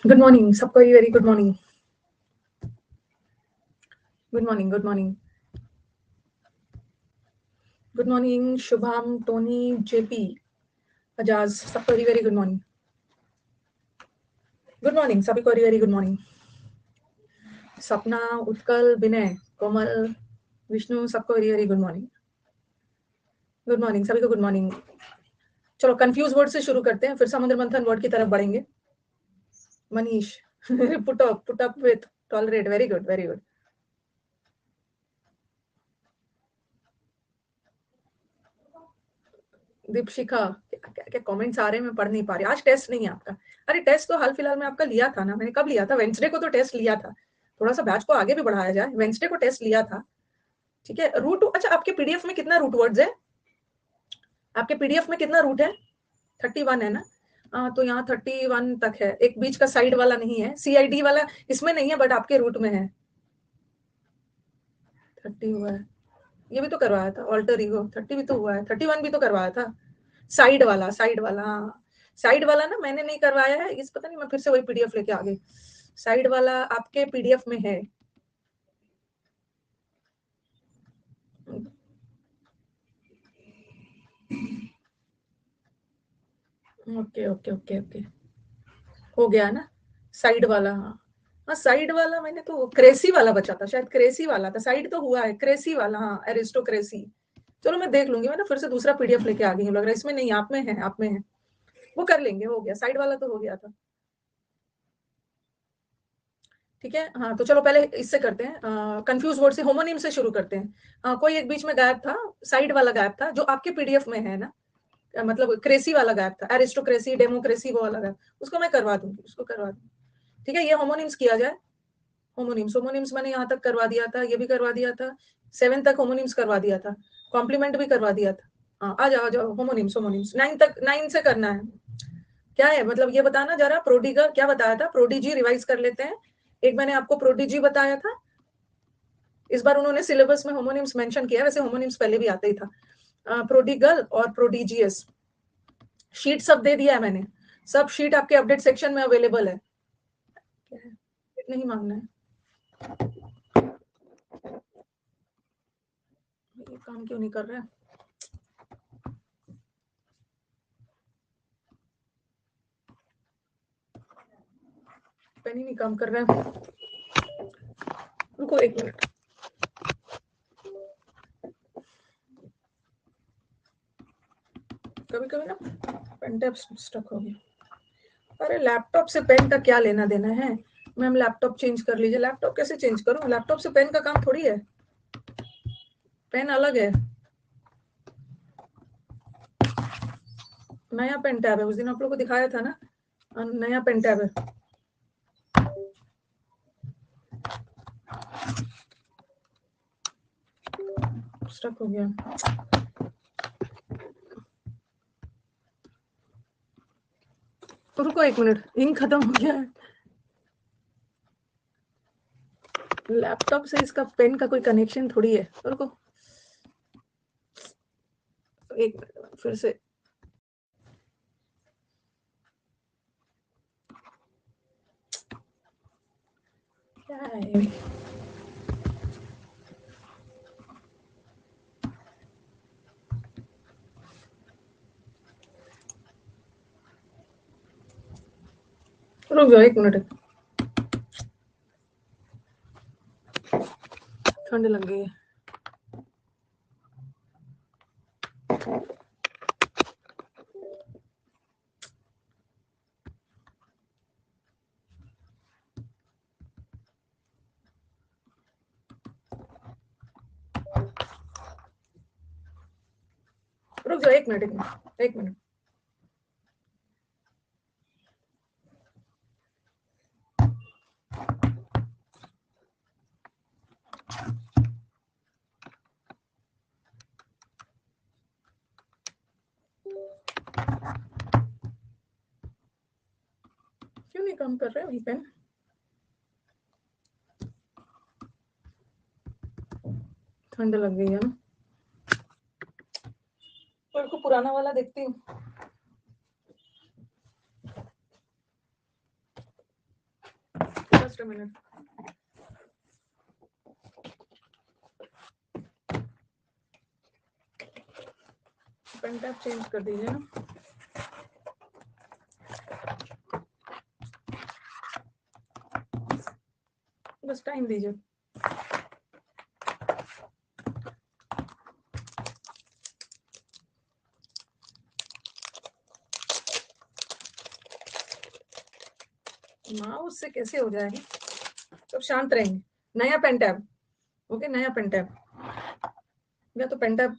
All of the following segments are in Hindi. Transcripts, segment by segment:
गुड मॉर्निंग सबको, very good morning. Good morning, good morning, good morning Shubham, Tony, JP, Ajaz, सबको very good morning. Good morning सभी को, वेरी गुड मॉर्निंग। सपना, उत्कल, विनय, कोमल, विष्णु, सबको very good morning. Good morning सभी को, गुड मॉर्निंग। चलो कंफ्यूज वर्ड से शुरू करते हैं, फिर समुद्र मंथन वर्ड की तरफ बढ़ेंगे। Manish put up with, tolerate, very good, very good. Deepshikha, क्या क्या कमेंट्स आ रहे हैं, मैं पढ़ नहीं पा रही। आज टेस्ट नहीं है आपका? अरे टेस्ट तो हाल फिलहाल में आपका लिया था ना, मैंने कब लिया था? वेंसडे को तो टेस्ट लिया था। थोड़ा सा बैच को आगे भी बढ़ाया जाए, वेंसडे को टेस्ट लिया था। ठीक है, रूट, अच्छा आपके पीडीएफ में कितना रूट वर्ड्स है? आपके पीडीएफ में कितना रूट है? 31 है ना? तो यहाँ 31 तक है, एक बीच का साइड वाला नहीं है, सीआईडी वाला इसमें नहीं है, बट आपके रूट में है। 30 हुआ है, ये भी तो करवाया था ऑल्टर ईगो, 30 भी तो हुआ है, 31 भी तो करवाया था। साइड वाला, साइड वाला, हाँ साइड वाला ना मैंने नहीं करवाया है, इस पता नहीं मैं फिर से वही पीडीएफ लेके आ गई। साइड वाला आपके पीडीएफ में है। ओके ओके ओके ओके, हो गया ना साइड वाला? हाँ हाँ, साइड वाला मैंने तो क्रेसी वाला बचा था, शायद क्रेसी वाला था, साइड तो हुआ है, क्रेसी वाला, हाँ एरिस्टोक्रेसी। चलो मैं देख लूंगी, मैं ना फिर से दूसरा पीडीएफ लेके आ गई हूँ, लग रहा है इसमें नहीं, आप में है, आप में है, वो कर लेंगे, हो गया, साइड वाला तो हो गया था। ठीक है, हाँ तो चलो पहले इससे करते हैं, कंफ्यूज वर्ड से, होमोनिम से शुरू करते हैं। कोई एक बीच में गायब था, साइड वाला गायब था, जो आपके पीडीएफ में है ना, मतलब क्रेसी वाला गायब था, एरिस्टोक्रेसी, डेमोक्रेसी, वो वाला गायब, उसको मैं करवा दूंगी, उसको करवा दूंगी। ठीक है, ये होमोनिम्स किया जाए। होमोनिम्स, होमोनिम्स मैंने यहाँ तक करवा दिया था, ये भी करवा दिया था, 7 तक होमोनिम्स करवा दिया था, कॉम्प्लीमेंट भी करवा दिया था। हाँ आ जाओ आ जाओ, होमोनिम्स, होमोनिम्स 9 तक, 9 से करना है। क्या है मतलब ये बताना जरा, प्रोडिगा क्या बताया था, प्रोडिजी रिवाइज कर लेते हैं। एक मैंने आपको प्रोडिजी बताया था, इस बार उन्होंने सिलेबस में होमोनिम्स मेंशन किया, वैसे होमोनिम्स पहले भी आता ही था। प्रोडिगल और प्रोडिजियस, शीट सब दे दिया है मैंने, सब शीट आपके अपडेट सेक्शन में अवेलेबल है। नहीं मांगना है, ये काम क्यों नहीं कर रहा है? पेन ही नहीं काम कर रहा है, रुको एक मिनट। कभी कभी ना पेन टैब स्टक हो गया। अरे लैपटॉप से पेन का क्या लेना देना है? मैम लैपटॉप चेंज कर लीजिए। लैपटॉप कैसे चेंज करूं? लैपटॉप से पेन का काम थोड़ी है, पेन अलग है, नया पेन टैब है, उस दिन आप लोगों को दिखाया था ना, नया पेन टैब है। स्टक हो गया, तो रुको एक मिनट, इंक खत्म हो गया है। लैपटॉप से इसका पेन का कोई कनेक्शन थोड़ी है, तो रुको एक मिनट फिर से। क्या है? रुक जाओ एक मिनट, ठंड लग गई है। रुक जाओ एक मिनट, एक मिनट, एक मिनट। क्यों नहीं काम कर रहा है वही पेन? ठंड लग गई है ना, मेरे को पुराना वाला देखती हूँ। Just a minute. Pen tap change कर दीजिए ना। बस टाइम दीजिए। माउस से कैसे हो जाएगा, सब शांत रहेंगे। नया पेन टैब, ओके, नया पेन टैब या तो पेन टैब।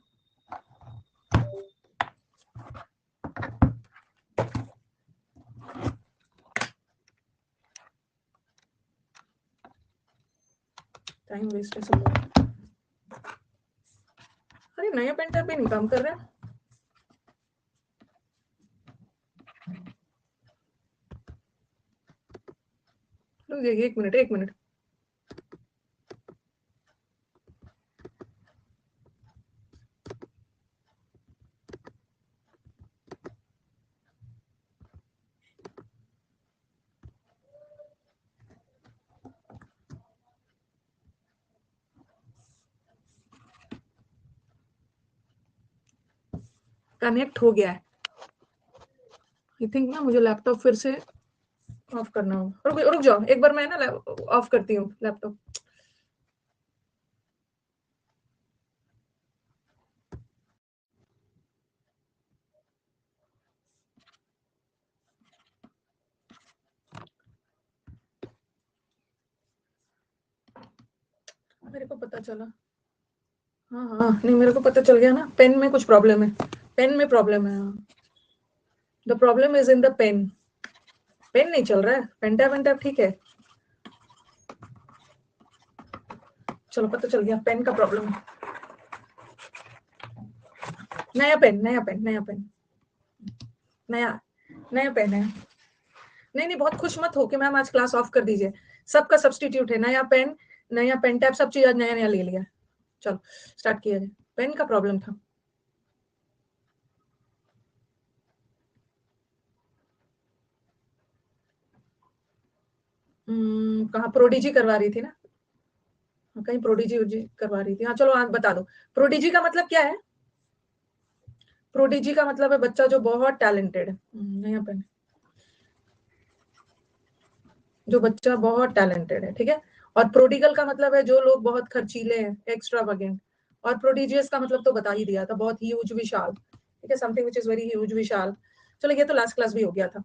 टाइम वेस्ट है सब। अरे नया पेन टैब भी नहीं काम कर रहा है। रुक जाइए, एक मिनट एक मिनट। कनेक्ट हो गया है। आई थिंक ना मुझे लैपटॉप फिर से ऑफ करना होगा। रुक रुक जाओ, एक बार मैं ना ऑफ करती हूँ लैपटॉप। मेरे को पता चला। हाँ हाँ, नहीं मेरे को पता चल गया ना, पेन में कुछ प्रॉब्लम है। पेन में प्रॉब्लम है। The problem is in the pen. Pen नहीं चल रहा है, पेन टैप ठीक है। चलो पता चल गया, पेन का प्रॉब्लम है। नया पेन नया पेन नया पेन नया नया पेन है। नहीं नहीं, बहुत खुश मत हो कि मैम आज क्लास ऑफ कर दीजिए। सबका सब्सटीट्यूट है, नया पेन नया पेन टैप, सब चीज आज नया नया ले लिया। चलो स्टार्ट किया जाए। पेन का प्रॉब्लम था। कहाँ प्रोडीजी करवा रही थी ना, कहीं प्रोडीजी करवा रही थी। हाँ चलो आज बता दो, प्रोडीजी का मतलब क्या है। प्रोडीजी का मतलब है बच्चा जो बहुत टैलेंटेड है। नया पेन, जो बच्चा बहुत टैलेंटेड है, ठीक है। और प्रोडिगल का मतलब है जो लोग बहुत खर्चीले हैं, एक्स्ट्रावेगेंट। और प्रोडिजियस का मतलब तो बता ही दिया था, बहुत ह्यूज विशाल, ठीक है, something which is very huge विशाल। चलो ये तो लास्ट क्लास भी हो गया था।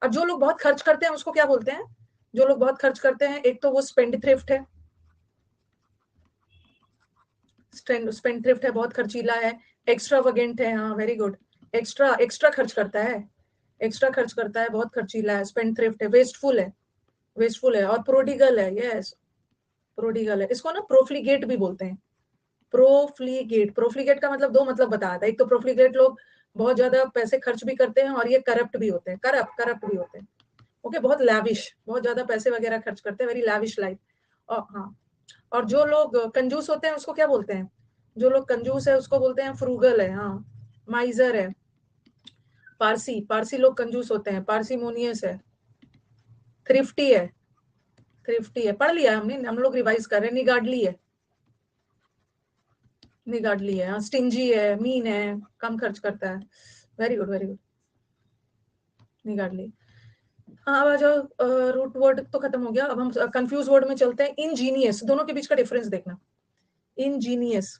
अब जो लोग बहुत खर्च करते हैं उसको क्या बोलते हैं। जो लोग बहुत खर्च करते हैं, एक तो वो स्पेंड थ्रिफ्ट है। स्पेंड थ्रिफ्ट है, बहुत खर्चीला है। एक्स्ट्रावेगेंट है, हाँ वेरी गुड। एक्स्ट्रा एक्स्ट्रा खर्च करता है, एक्स्ट्रा खर्च करता है, बहुत खर्चीला है। स्पेंड थ्रिफ्ट है, वेस्टफुल है, वेस्टफुल है। और प्रोडिगल है, यस प्रोडिगल है। इसको ना प्रोफ्लिगेट भी बोलते हैं। प्रोफ्लिगेट, प्रोफ्लिगेट का मतलब दो मतलब बताया था। एक तो प्रोफ्लिगेट लोग बहुत ज्यादा पैसे खर्च भी करते हैं, और ये करप्ट भी होते हैं, करप्ट भी होते हैं। ओके, बहुत लैविश, बहुत ज्यादा पैसे वगैरह खर्च करते हैं, वेरी लैविश लाइफ। और हाँ, और जो लोग कंजूस होते हैं उसको क्या बोलते हैं। जो लोग कंजूस है उसको बोलते हैं फ्रूगल है, हाँ माइजर है। पारसी, पारसी लोग कंजूस होते हैं, पार्सिमोनियस है। थ्रिफ्टी है, थ्रिफ्टी है, पढ़ लिया हमने, हम लोग रिवाइज कर रहे हैं। निगाडली है, निगाडली है। स्टिंजी है, मीन है, कम खर्च करता है। Very good very good, niggardly. हाँ अब आ जाओ, रूट वर्ड तो खत्म हो गया। अब हम कंफ्यूज वर्ड में चलते हैं। इंजीनियस, दोनों के बीच का डिफरेंस देखना। इंजीनियस,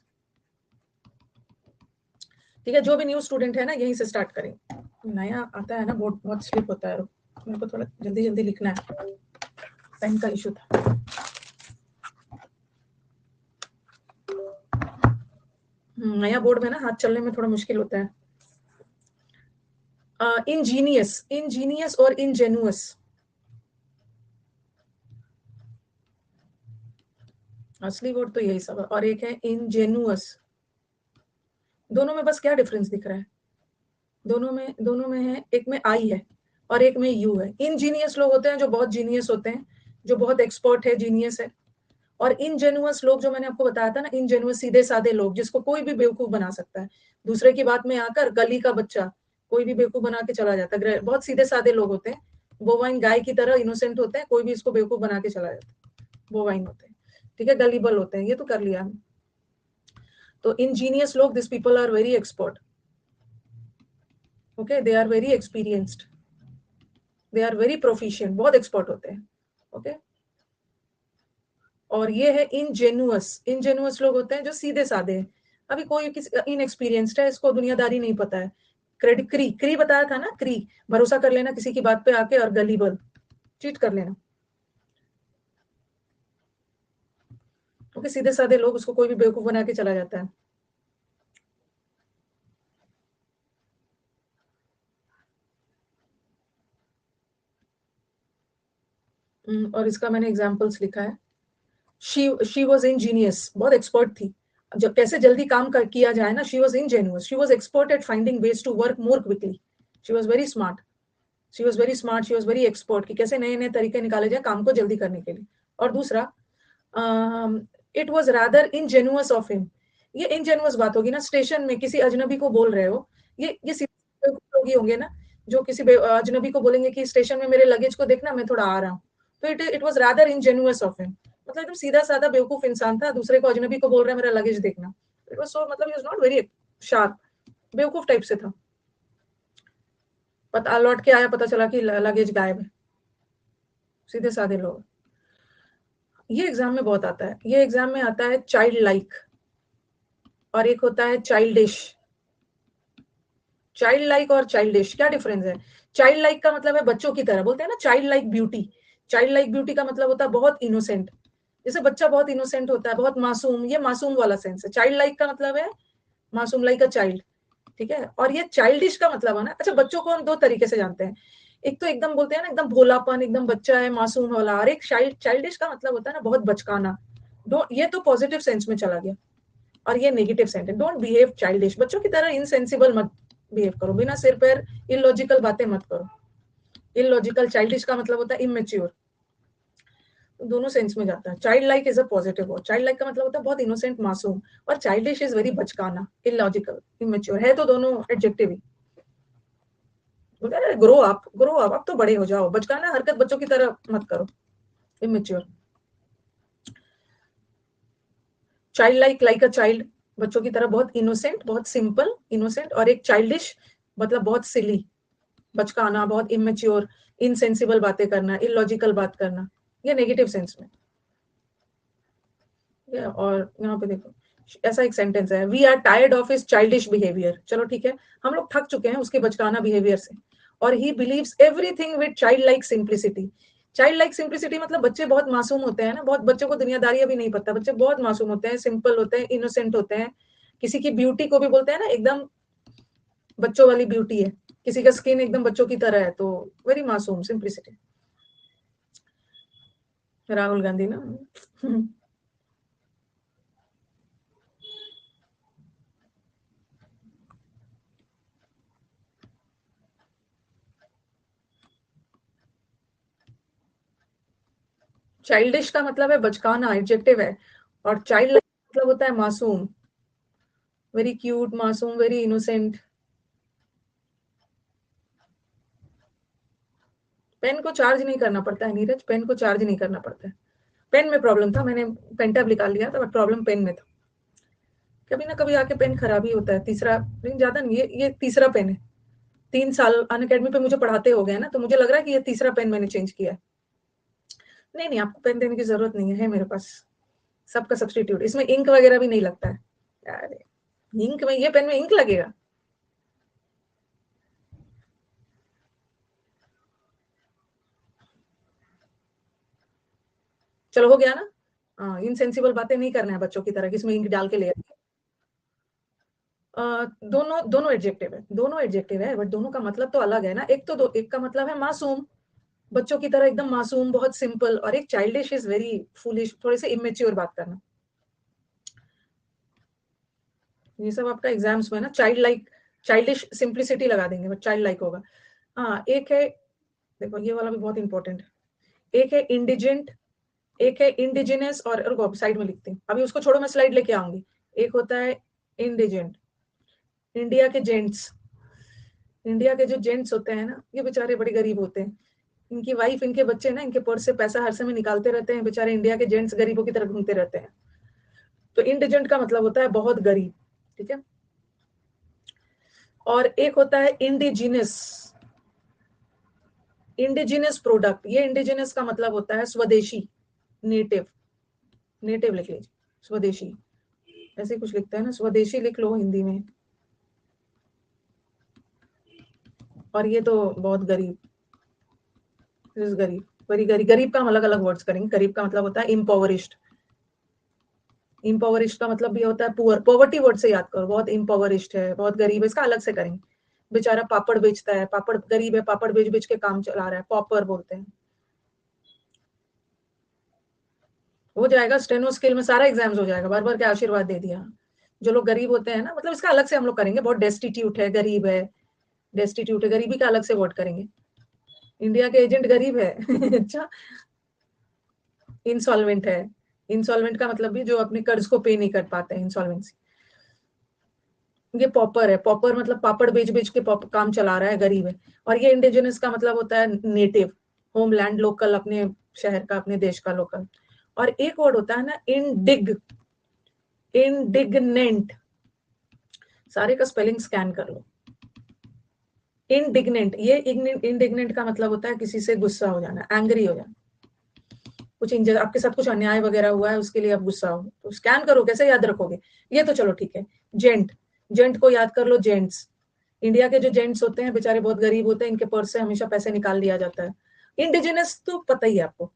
ठीक है, जो भी न्यू स्टूडेंट है ना यहीं से स्टार्ट करें। नया आता है ना, बोर्ड बहुत स्लिप होता है। मेरे को थोड़ा जल्दी जल्दी लिखना है, पेन का इशू था। नया बोर्ड में ना हाथ चलने में थोड़ा मुश्किल होता है। इंजीनियस, इंजीनियस और इंजेनुअस, असली वर्ड तो यही सब है। और एक है इंजेनुअस। दोनों में बस क्या डिफरेंस दिख रहा है। दोनों में है, एक में आई है और एक में यू है। इंजीनियस लोग होते हैं जो बहुत जीनियस होते हैं, जो बहुत एक्सपर्ट है, जीनियस है। और इनजेनुअस लोग, जो मैंने आपको बताया था ना, इनजेनुअस सीधे साधे लोग, जिसको कोई भी बेवकूफ बना सकता है। दूसरे की बात में आकर गली का बच्चा कोई भी बेवकूफ बना के चला जाता है। बहुत सीधे साधे लोग होते हैं बोवाइन गाय की तरह इनोसेंट होते हैं, कोई भी इसको बेवकूफ बना के चला जाता है, बोवाइन होते हैं, ठीक है, गलीबल होते हैं, ये तो कर लिया हम। तो इंजीनियस लोग, this people are very expert, okay, they are very experienced, they are very proficient, बहुत एक्सपर्ट होते हैं, ओके। और ये है इनजेन्युअस, इनजेन्युअस लोग होते हैं जो सीधे साधे हैं, अभी कोई किसी इनएक्सपीरियंस्ड है, इसको दुनियादारी नहीं पता है, क्रेडिट, क्री क्री बताया था ना, क्री, भरोसा कर लेना किसी की बात पे आके, और गलीबल, चीट कर लेना, ओके, सीधे साधे लोग, उसको कोई भी बेवकूफ बना के चला जाता है। और इसका मैंने एग्जाम्पल्स लिखा है। शी वॉज इंजीनियस, बहुत एक्सपर्ट थी, जब कैसे जल्दी काम किया जाए ना, she was ingenuous, she was expert at finding ways to work more quickly, she was very smart, she was very smart, she was very expert, कि कैसे नए नए तरीके निकाले जाए काम को जल्दी करने के लिए। और दूसरा, it was rather ingenuous of him, ये इनजेन्युअस बात होगी ना, स्टेशन में किसी अजनबी को बोल रहे हो, ये सीधे लोग ही होंगे ना, जो किसी अजनबी को बोलेंगे कि स्टेशन में मेरे लगेज को देखना, मैं थोड़ा आ रहा हूँ, तो it was rather ingenuous of him, मतलब एकदम सीधा साधा बेवकूफ इंसान था, दूसरे को अजनबी को बोल रहा है मेरा लगेज देखना, इट वॉज सो, मतलब he was not very sharp, बेवकूफ टाइप से था। पता लौट के आया, पता चला कि लगेज गायब है, सीधे साधे लोग। ये एग्जाम में बहुत आता है, ये एग्जाम में आता है चाइल्ड लाइक, और एक होता है चाइल्डिश। चाइल्ड लाइक और चाइल्डिश क्या डिफरेंस है? चाइल्ड लाइक का मतलब है बच्चों की तरह, बोलते हैं ना child like beauty, child like beauty का मतलब होता है बहुत इनोसेंट, जैसे बच्चा बहुत इनोसेंट होता है, बहुत मासूम, ये मासूम वाला सेंस है। चाइल्ड लाइक का मतलब है मासूम, लाइक अ चाइल्ड, ठीक है। और ये चाइल्डिश का मतलब है ना, अच्छा, बच्चों को हम दो तरीके से जानते हैं, एक तो एकदम बोलते हैं ना एकदम भोलापन, एकदम बच्चा है मासूम वाला, और एक चाइल्डिश का मतलब होता है ना बहुत बचकाना। डो ये तो पॉजिटिव सेंस में चला गया, और ये नेगेटिव सेंस है, डोंट बिहेव चाइल्डिश, बच्चों की तरह इनसेंसिबल मत बिहेव करो, बिना सिर पैर इलॉजिकल बातें मत करो। इलॉजिकल, चाइल्डिश का मतलब होता है इमेच्योर, दोनों सेंस में जाता है। Childlike is a positive word, childlike का मतलब होता है बहुत इनोसेंट मासूम, और चाइल्डिश इज वेरी बचकाना, इलॉजिकल, इमेच्योर, है तो दोनों एडजेक्टिव ही। ग्रो अप, ग्रो अप, अब तो बड़े हो जाओ, बचकाना हरकत बच्चों की तरह मत करो, immature. Child like, like a child, बच्चों की तरह बहुत इनोसेंट, बहुत सिंपल इनोसेंट, और एक चाइल्डिश मतलब बहुत सिली, बचकाना, बहुत इमेच्योर, इनसेंसिबल बातें करना, इलॉजिकल बात करना, ये नेगेटिव सेंस में। और यहाँ पे देखो, ऐसा एक सेंटेंस है, we are tired of his childish behaviour, चलो ठीक है, हम लोग थक चुके हैं उसके बचकाना बिहेवियर से, और he believes everything with child like simplicity. Child like simplicity मतलब बच्चे बहुत मासूम होते हैं ना, बहुत बच्चों को दुनियादारी अभी नहीं पता, बच्चे बहुत मासूम होते हैं, सिंपल होते हैं, इनोसेंट होते हैं, किसी की ब्यूटी को भी बोलते हैं ना एकदम बच्चों वाली ब्यूटी है, किसी का स्किन एकदम बच्चों की तरह है, तो वेरी मासूम, सिंप्लिसिटी। राहुल गांधी ना। चाइल्डिश का मतलब है बचकाना, एडजेक्टिव है, और चाइल्ड लाइक मतलब होता है मासूम, वेरी क्यूट, मासूम, वेरी इनोसेंट। पेन को चार्ज नहीं करना पड़ता है नीरज, पेन को चार्ज नहीं करना पड़ता है, पेन में प्रॉब्लम था, मैंने पेन टैब निकाल लिया था, बट प्रॉब्लम पेन में था, कभी ना कभी आके पेन खराब ही होता है। तीसरा, लेकिन ज्यादा नहीं, ये तीसरा पेन है, 3 साल अन अकेडमी पे मुझे पढ़ाते हो गए ना, तो मुझे लग रहा है कि ये तीसरा पेन मैंने चेंज किया है। नहीं नहीं, आपको पेन देने की जरूरत नहीं है मेरे पास, सबका सब्सटीट्यूट, इसमें इंक वगैरह भी नहीं लगता है। अरे, इंक में, ये पेन में इंक लगेगा? चलो हो गया ना। हाँ, इनसेंसिबल बातें नहीं करना है बच्चों की तरह, किसमें इंक डाल के ले दोनों दोनों एडजेक्टिव है, दोनों एडजेक्टिव है, बट दोनों का मतलब तो अलग है ना, एक तो एक का मतलब है मासूम, बच्चों की तरह एकदम मासूम, बहुत सिंपल, और एक चाइल्डिश इज वेरी फूलिश, थोड़े से इमेच्योर बात करना। ये सब आपका एग्जाम्स में ना, चाइल्ड लाइक, चाइल्डिश सिंप्लिसिटी लगा देंगे, बट चाइल्ड लाइक होगा। हाँ, एक है, देखो ये वाला भी बहुत इंपॉर्टेंट है, एक है इंडिजेंट, एक है इंडिजिनस, और रुको साइड में लिखते हैं, अभी उसको छोड़ो, मैं स्लाइड लेके आऊंगी। एक होता है इंडिजेंट, इंडिया के जेंट्स, इंडिया के जो जेंट्स होते हैं ना, ये बेचारे बड़े गरीब होते हैं, इनकी वाइफ, इनके बच्चे ना इनके पर्स से पैसा हर समय निकालते रहते हैं, बेचारे इंडिया के जेंट्स गरीबों की तरह घूमते रहते हैं। तो इंडिजेंट का मतलब होता है बहुत गरीब, ठीक है। और एक होता है इंडिजिनस। इंडिजिनस प्रोडक्ट, ये इंडिजिनस का मतलब होता है स्वदेशी, नेटिव। नेटिव लिख लीजिए, स्वदेशी, ऐसे कुछ लिखता है ना, स्वदेशी लिख लो हिंदी में। और ये तो बहुत गरीब, गरीब, वेरी गरीब। गरीब का हम अलग अलग वर्ड्स करेंगे। गरीब का मतलब होता है इम्पोवरिश्ड। इम्पोवरिश्ड का मतलब भी होता है पुअर। पॉवर्टी वर्ड से याद करो, बहुत इम्पोवरिश्ड है, बहुत गरीब है, इसका अलग से करेंगे। बेचारा पापड़ बेचता है, पापड़, गरीब है, पापड़ बेच बेच के काम चला रहा है, पॉपर बोलते हैं। हो जाएगा, स्टेनो स्किल में सारा एग्जाम्स हो जाएगा, बार बार क्या आशीर्वाद दे दिया। जो लोग गरीब होते हैं ना, मतलब इसका अलग से हम लोग करेंगे। बहुत डेस्टिट्यूट है, गरीब है, डेस्टिट्यूट है, गरीबी का अलग से वर्ड करेंगे। इंडिया के एजेंट गरीब है अच्छा। इंसॉल्वेंट है, इंसॉल्वेंट का मतलब भी जो अपने कर्ज को पे नहीं कर पाते हैं, इंसॉल्वेंसी। ये पॉपर है, पॉपर मतलब पापड़ बेच बेच के काम चला रहा है, गरीब है। और ये इंडिजिनस का मतलब होता है नेटिव, होमलैंड, लोकल, अपने शहर का, अपने देश का लोकल। और एक वर्ड होता है ना इंडिग्नेंट। सारे का स्पेलिंग स्कैन कर लो। इंडिग्नेंट, ये इंडिग्नेंट का मतलब होता है किसी से गुस्सा हो जाना, एंग्री हो जाना। कुछ आपके साथ कुछ अन्याय वगैरह हुआ है, उसके लिए आप गुस्सा हो, तो स्कैन करो, कैसे याद रखोगे। ये तो चलो ठीक है। जेंट, जेंट को याद कर लो, जेंट्स। इंडिया के जो जेंट्स होते हैं बेचारे बहुत गरीब होते हैं, इनके पर्स से हमेशा पैसे निकाल लिया जाता है। इंडिजिनस तो पता ही है आपको,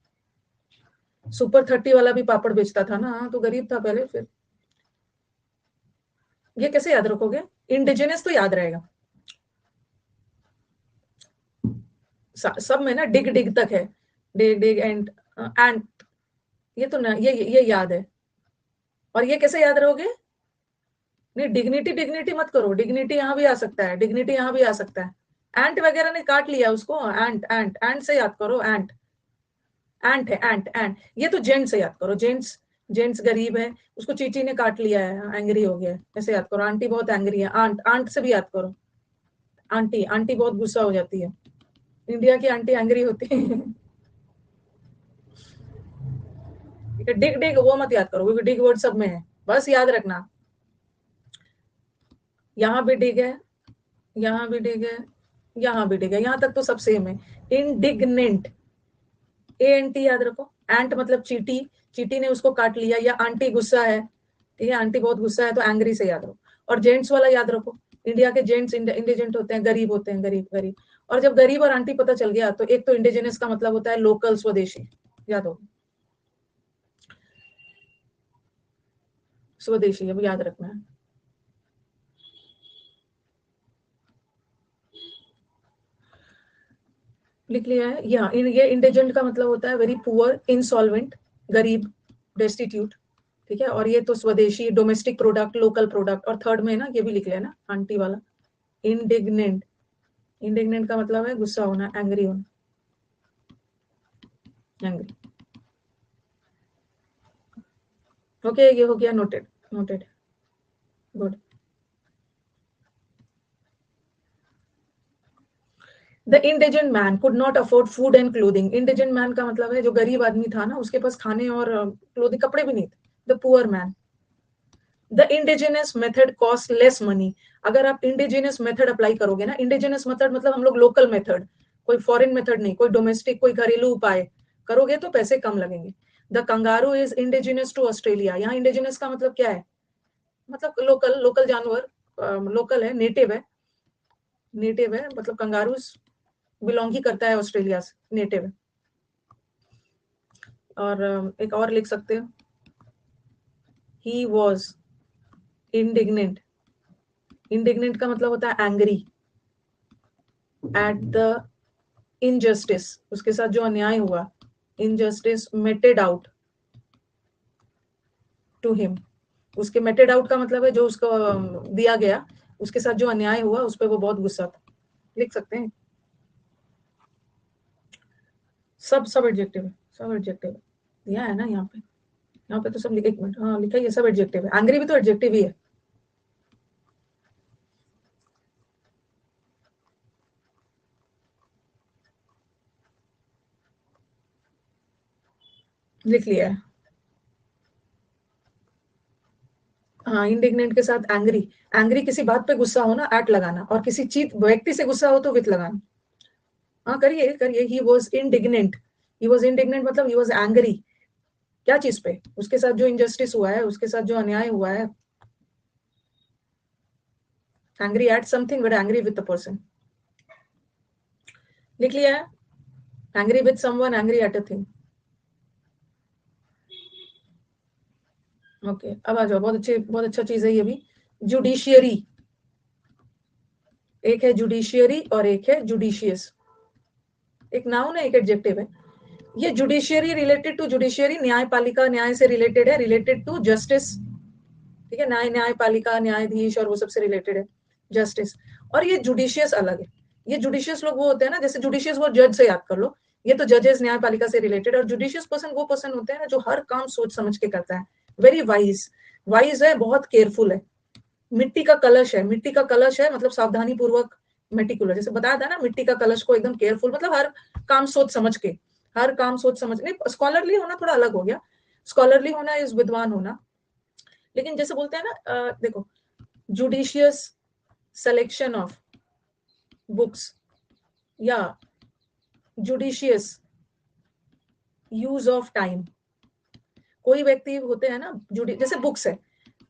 सुपर 30 वाला भी पापड़ बेचता था ना, तो गरीब था पहले। फिर ये कैसे याद रखोगे, इंडिजिनस तो याद रहेगा। सब में ना डिग डिग तक है, डिग डिग एंड ये तो ना, ये याद है। और ये कैसे याद रहोगे, नहीं, डिग्निटी डिग्निटी मत करो, डिग्निटी यहाँ भी आ सकता है, डिग्निटी यहाँ भी आ सकता है। एंट वगैरह ने काट लिया उसको, एंट एंट एंट से याद करो, एंट एंट है, एंट एंट। ये तो जेंट्स से याद करो, जेंट्स, जेंट्स गरीब है, उसको चींटी ने काट लिया है, एंग्री हो गया है, ऐसे याद करो। आंटी बहुत एंग्री है, आंट, आंट से भी याद करो। आंटी, आंटी बहुत गुस्सा हो जाती है, इंडिया की आंटी एंग्री होती है डिग डिग वो मत याद करो, क्योंकि डिग वर्ड सब में है, बस याद रखना। यहाँ भी डिग है, यहाँ भी डिग है, यहाँ भी डिग है, यहाँ तक तो सब सेम है। इंडिग्नेंट, ए एन टी याद रखो। एंट मतलब चीटी, चीटी ने उसको काट लिया, या आंटी गुस्सा है, ठीक है, आंटी बहुत गुस्सा है, तो एंग्री से याद रखो। और जेंट्स वाला याद रखो, इंडिया के जेंट्स इंडिजेंट होते हैं, गरीब होते हैं, गरीब गरीब। और जब गरीब और आंटी पता चल गया, तो एक तो इंडिजिनस का मतलब होता है लोकल, स्वदेशी, याद हो, स्वदेशी, अब याद रखना है। लिख लिया है, ये इंडिजेंट का मतलब होता है वेरी पुअर, इंसॉल्वेंट, गरीब, डेस्टिट्यूट, ठीक है। और ये तो स्वदेशी, डोमेस्टिक प्रोडक्ट, लोकल प्रोडक्ट। और थर्ड में ना ये भी लिख लिया ना, आंटी वाला, इंडिग्नेंट। इंडिग्नेंट का मतलब है गुस्सा होना, एंग्री होना, एंग्री। ओके, ये हो गया, noted, noted, good. The indigent man could not afford food and clothing. Indigent man का मतलब है जो गरीब आदमी था ना, उसके पास खाने और क्लोथिंग, कपड़े भी नहीं थे। The poor man. The indigenous method cost less money. अगर आप इंडिजिनस मेथड अप्लाई करोगे ना, इंडिजिनस मेथड मतलब हम लोग लोकल मेथड, कोई फॉरेन मेथड नहीं, कोई डोमेस्टिक, कोई घरेलू उपाय करोगे तो पैसे कम लगेंगे। The kangaroo is indigenous to Australia. यहाँ इंडिजिनस का मतलब क्या है, मतलब लोकल, लोकल जानवर, लोकल है, नेटिव है, नेटिव है, मतलब कंगारू बिलोंग ही करता है ऑस्ट्रेलिया से, नेटिव है। और एक और लिख सकते हो, ही वॉज इंडिग्नेंट। इंडिग्नेंट का मतलब होता है एंग्री एट द इनजस्टिस, उसके साथ जो अन्याय हुआ, injustice meted out to him. उसके मेटेड आउट का मतलब है जो उसको दिया गया, उसके साथ जो अन्याय हुआ उस पर वो बहुत गुस्सा था, लिख सकते हैं। सब एडजेक्टिव है, सब एडजेक्टिव है, दिया है ना यहाँ पे, यहाँ पे तो सब एक मिनट, हाँ लिखा, ये सब एडजेक्टिव है। एंग्री भी तो एडजेक्टिव ही है। लिख लिया है। हाँ, इंडिग्नेंट के साथ एंग्री। एंग्री किसी बात पे गुस्सा हो ना, एट लगाना, और किसी चीज व्यक्ति से गुस्सा हो तो विथ लगाना। हाँ, करिए करिए। He was indignant. He was indignant मतलब ही वॉज एंग्री। क्या चीज पे? उसके साथ जो इनजस्टिस हुआ है, उसके साथ जो अन्याय हुआ है। Angry at something but angry with the person. लिख लिया है। Angry with someone, angry at a thing. Okay, अब आ जाओ। बहुत अच्छा चीज है ये भी। जुडिशियरी। एक है जुडिशियरी और एक है जुडिशियस। एक नाउन है, एक एडजेक्टिव है। ये जुडिशियरी रिलेटेड टू जुडिशियरी, न्यायपालिका, न्याय से रिलेटेड है, रिलेटेड टू जस्टिस। ठीक है, न्यायपालिका, न्यायाधीश और वो सबसे रिलेटेड है, जस्टिस। और ये जुडिशियस अलग है। ये जुडिशियस लोग वो होते हैं ना, जैसे जुडिशियस वो जज से याद कर लो। ये तो जजेस न्यायपालिका से रिलेटेड। और जुडिशियस पर्सन वो पर्सन होते हैं ना जो हर काम सोच समझ के करता है। Very wise. वाइज है, बहुत केयरफुल है। मिट्टी का कलश है। मिट्टी का कलश है मतलब सावधानी पूर्वक, मेटिकुलर। जैसे बताया था ना, मिट्टी का कलश को एकदम केयरफुल, मतलब हर काम सोच समझ के। हर काम सोच समझ नहीं, स्कॉलरली होना थोड़ा अलग हो गया। स्कॉलरली होना इज विद्वान होना। लेकिन जैसे बोलते हैं ना, देखो, जुडिशियस सिलेक्शन ऑफ बुक्स या जुडिशियस यूज ऑफ टाइम। कोई व्यक्ति होते हैं ना, जैसे बुक्स है।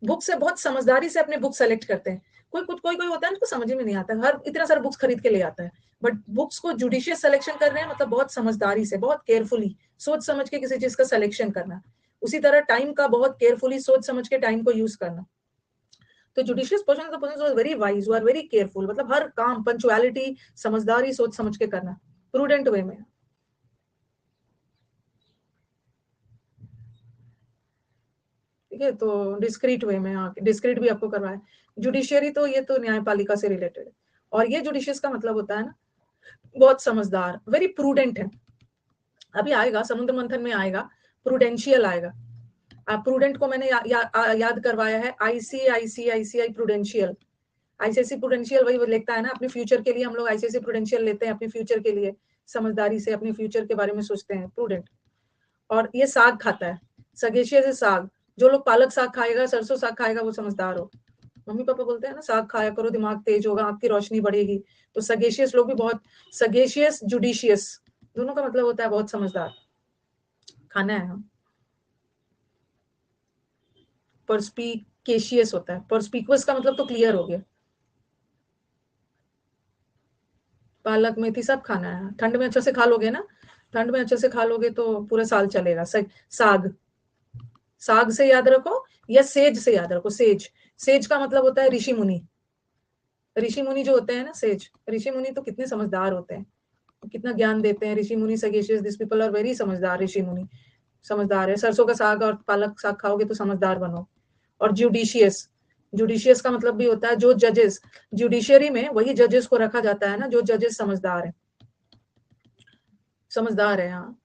बुक्स से बहुत समझदारी से अपने बुक सेलेक्ट करते हैं। कोई होता है उसको समझ में नहीं आता, हर इतना सारा बुक्स खरीद के ले आता है। बट बुक्स को जुडिशियस सिलेक्शन कर रहे हैं मतलब बहुत समझदारी से, बहुत केयरफुली सोच समझ के किसी चीज का सिलेक्शन करना। उसी तरह टाइम का बहुत केयरफुली सोच समझ के टाइम को यूज करना। तो judicious person the person very wise, are very careful, मतलब हर काम पंचुअलिटी, समझदारी, सोच समझ के करना, प्रूडेंट वे में। ठीक है, तो डिस्क्रीट वे में। हाँ, डिस्क्रीट भी आपको करवाया। जुडिशियरी तो ये तो न्यायपालिका से रिलेटेड है। और ये जुडिशियस का मतलब होता है ना, बहुत समझदार, वेरी प्रूडेंट है। अभी आएगा, समुद्र मंथन में आएगा, प्रूडेंशियल आएगा। प्रूडेंट को मैंने याद करवाया है, आईसीआईसीआईसीआई प्रूडेंशियल। आईसीआईसी प्रूडेंशियल वही वो लिखता है ना, अपने फ्यूचर के लिए हम लोग आईसीआईसी प्रूडेंशियल लेते हैं, अपने फ्यूचर के लिए समझदारी से अपने फ्यूचर के बारे में सोचते हैं, प्रूडेंट। और ये साग खाता है, सगेशियस से साग। जो लोग पालक साग खाएगा, सरसों साग खाएगा, वो समझदार हो। मम्मी पापा बोलते हैं ना, साग खाया करो, दिमाग तेज होगा, आंख की रोशनी बढ़ेगी। तो सगेशियस लोग भी बहुत, सगेशियस जुडिशियस दोनों का मतलब होता है बहुत समझदार। खाना है हम। परस्पिकेशियस होता है, परस्पिकुअस का मतलब तो क्लियर हो गया। पालक मेथी सब खाना है, ठंड में अच्छे से खा लोगे ना। ठंड में अच्छे से खा लोगे तो पूरा साल चलेगा। साग। साग से याद रखो, या सेज से याद रखो। सेज। सेज का मतलब होता है ऋषि मुनि। ऋषि मुनि जो होते हैं ना, सेज ऋषि मुनि तो कितने समझदार होते हैं, कितना ज्ञान देते हैं ऋषि मुनि। Sagacious, this people are very समझदार। ऋषि मुनि समझदार है। सरसों का साग और पालक साग खाओगे तो समझदार बनो। और जुडिशियस। जुडिशियस का मतलब भी होता है जो जजेस, जुडिशियरी में वही जजेस को रखा जाता है ना जो जजेस समझदार है। समझदार है, हाँ।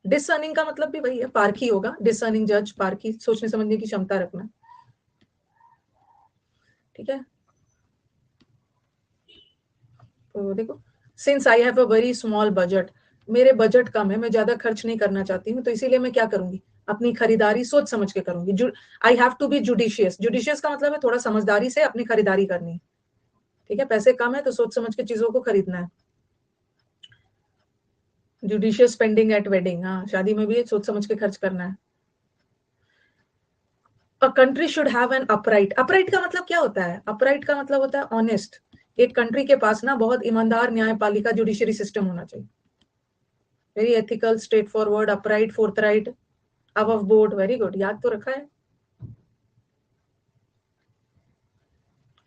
डिसर्निंग का मतलब भी वही है, पारखी होगा। डिसर्निंग जज, पारखी, सोचने समझने की क्षमता रखना। ठीक है, तो देखो, since I have a very small budget, मेरे बजट कम है, मैं ज्यादा खर्च नहीं करना चाहती हूँ, तो इसीलिए मैं क्या करूंगी, अपनी खरीदारी सोच समझ के करूंगी। I have to be judicious. Judicious का मतलब है थोड़ा समझदारी से अपनी खरीदारी करनी। ठीक है, पैसे कम है तो सोच समझ के चीजों को खरीदना है। जुडिशियस स्पेंडिंग एट वेडिंग, हाँ, शादी में भी सोच समझ के खर्च करना है। A country should have an upright. Upright का मतलब क्या होता है? अपराइट का मतलब होता है ऑनेस्ट। एक कंट्री के पास ना बहुत ईमानदार न्यायपालिका, जुडिशरी सिस्टम होना चाहिए। Very ethical, straightforward, upright, forthright, above board. Very good, याद तो रखा है।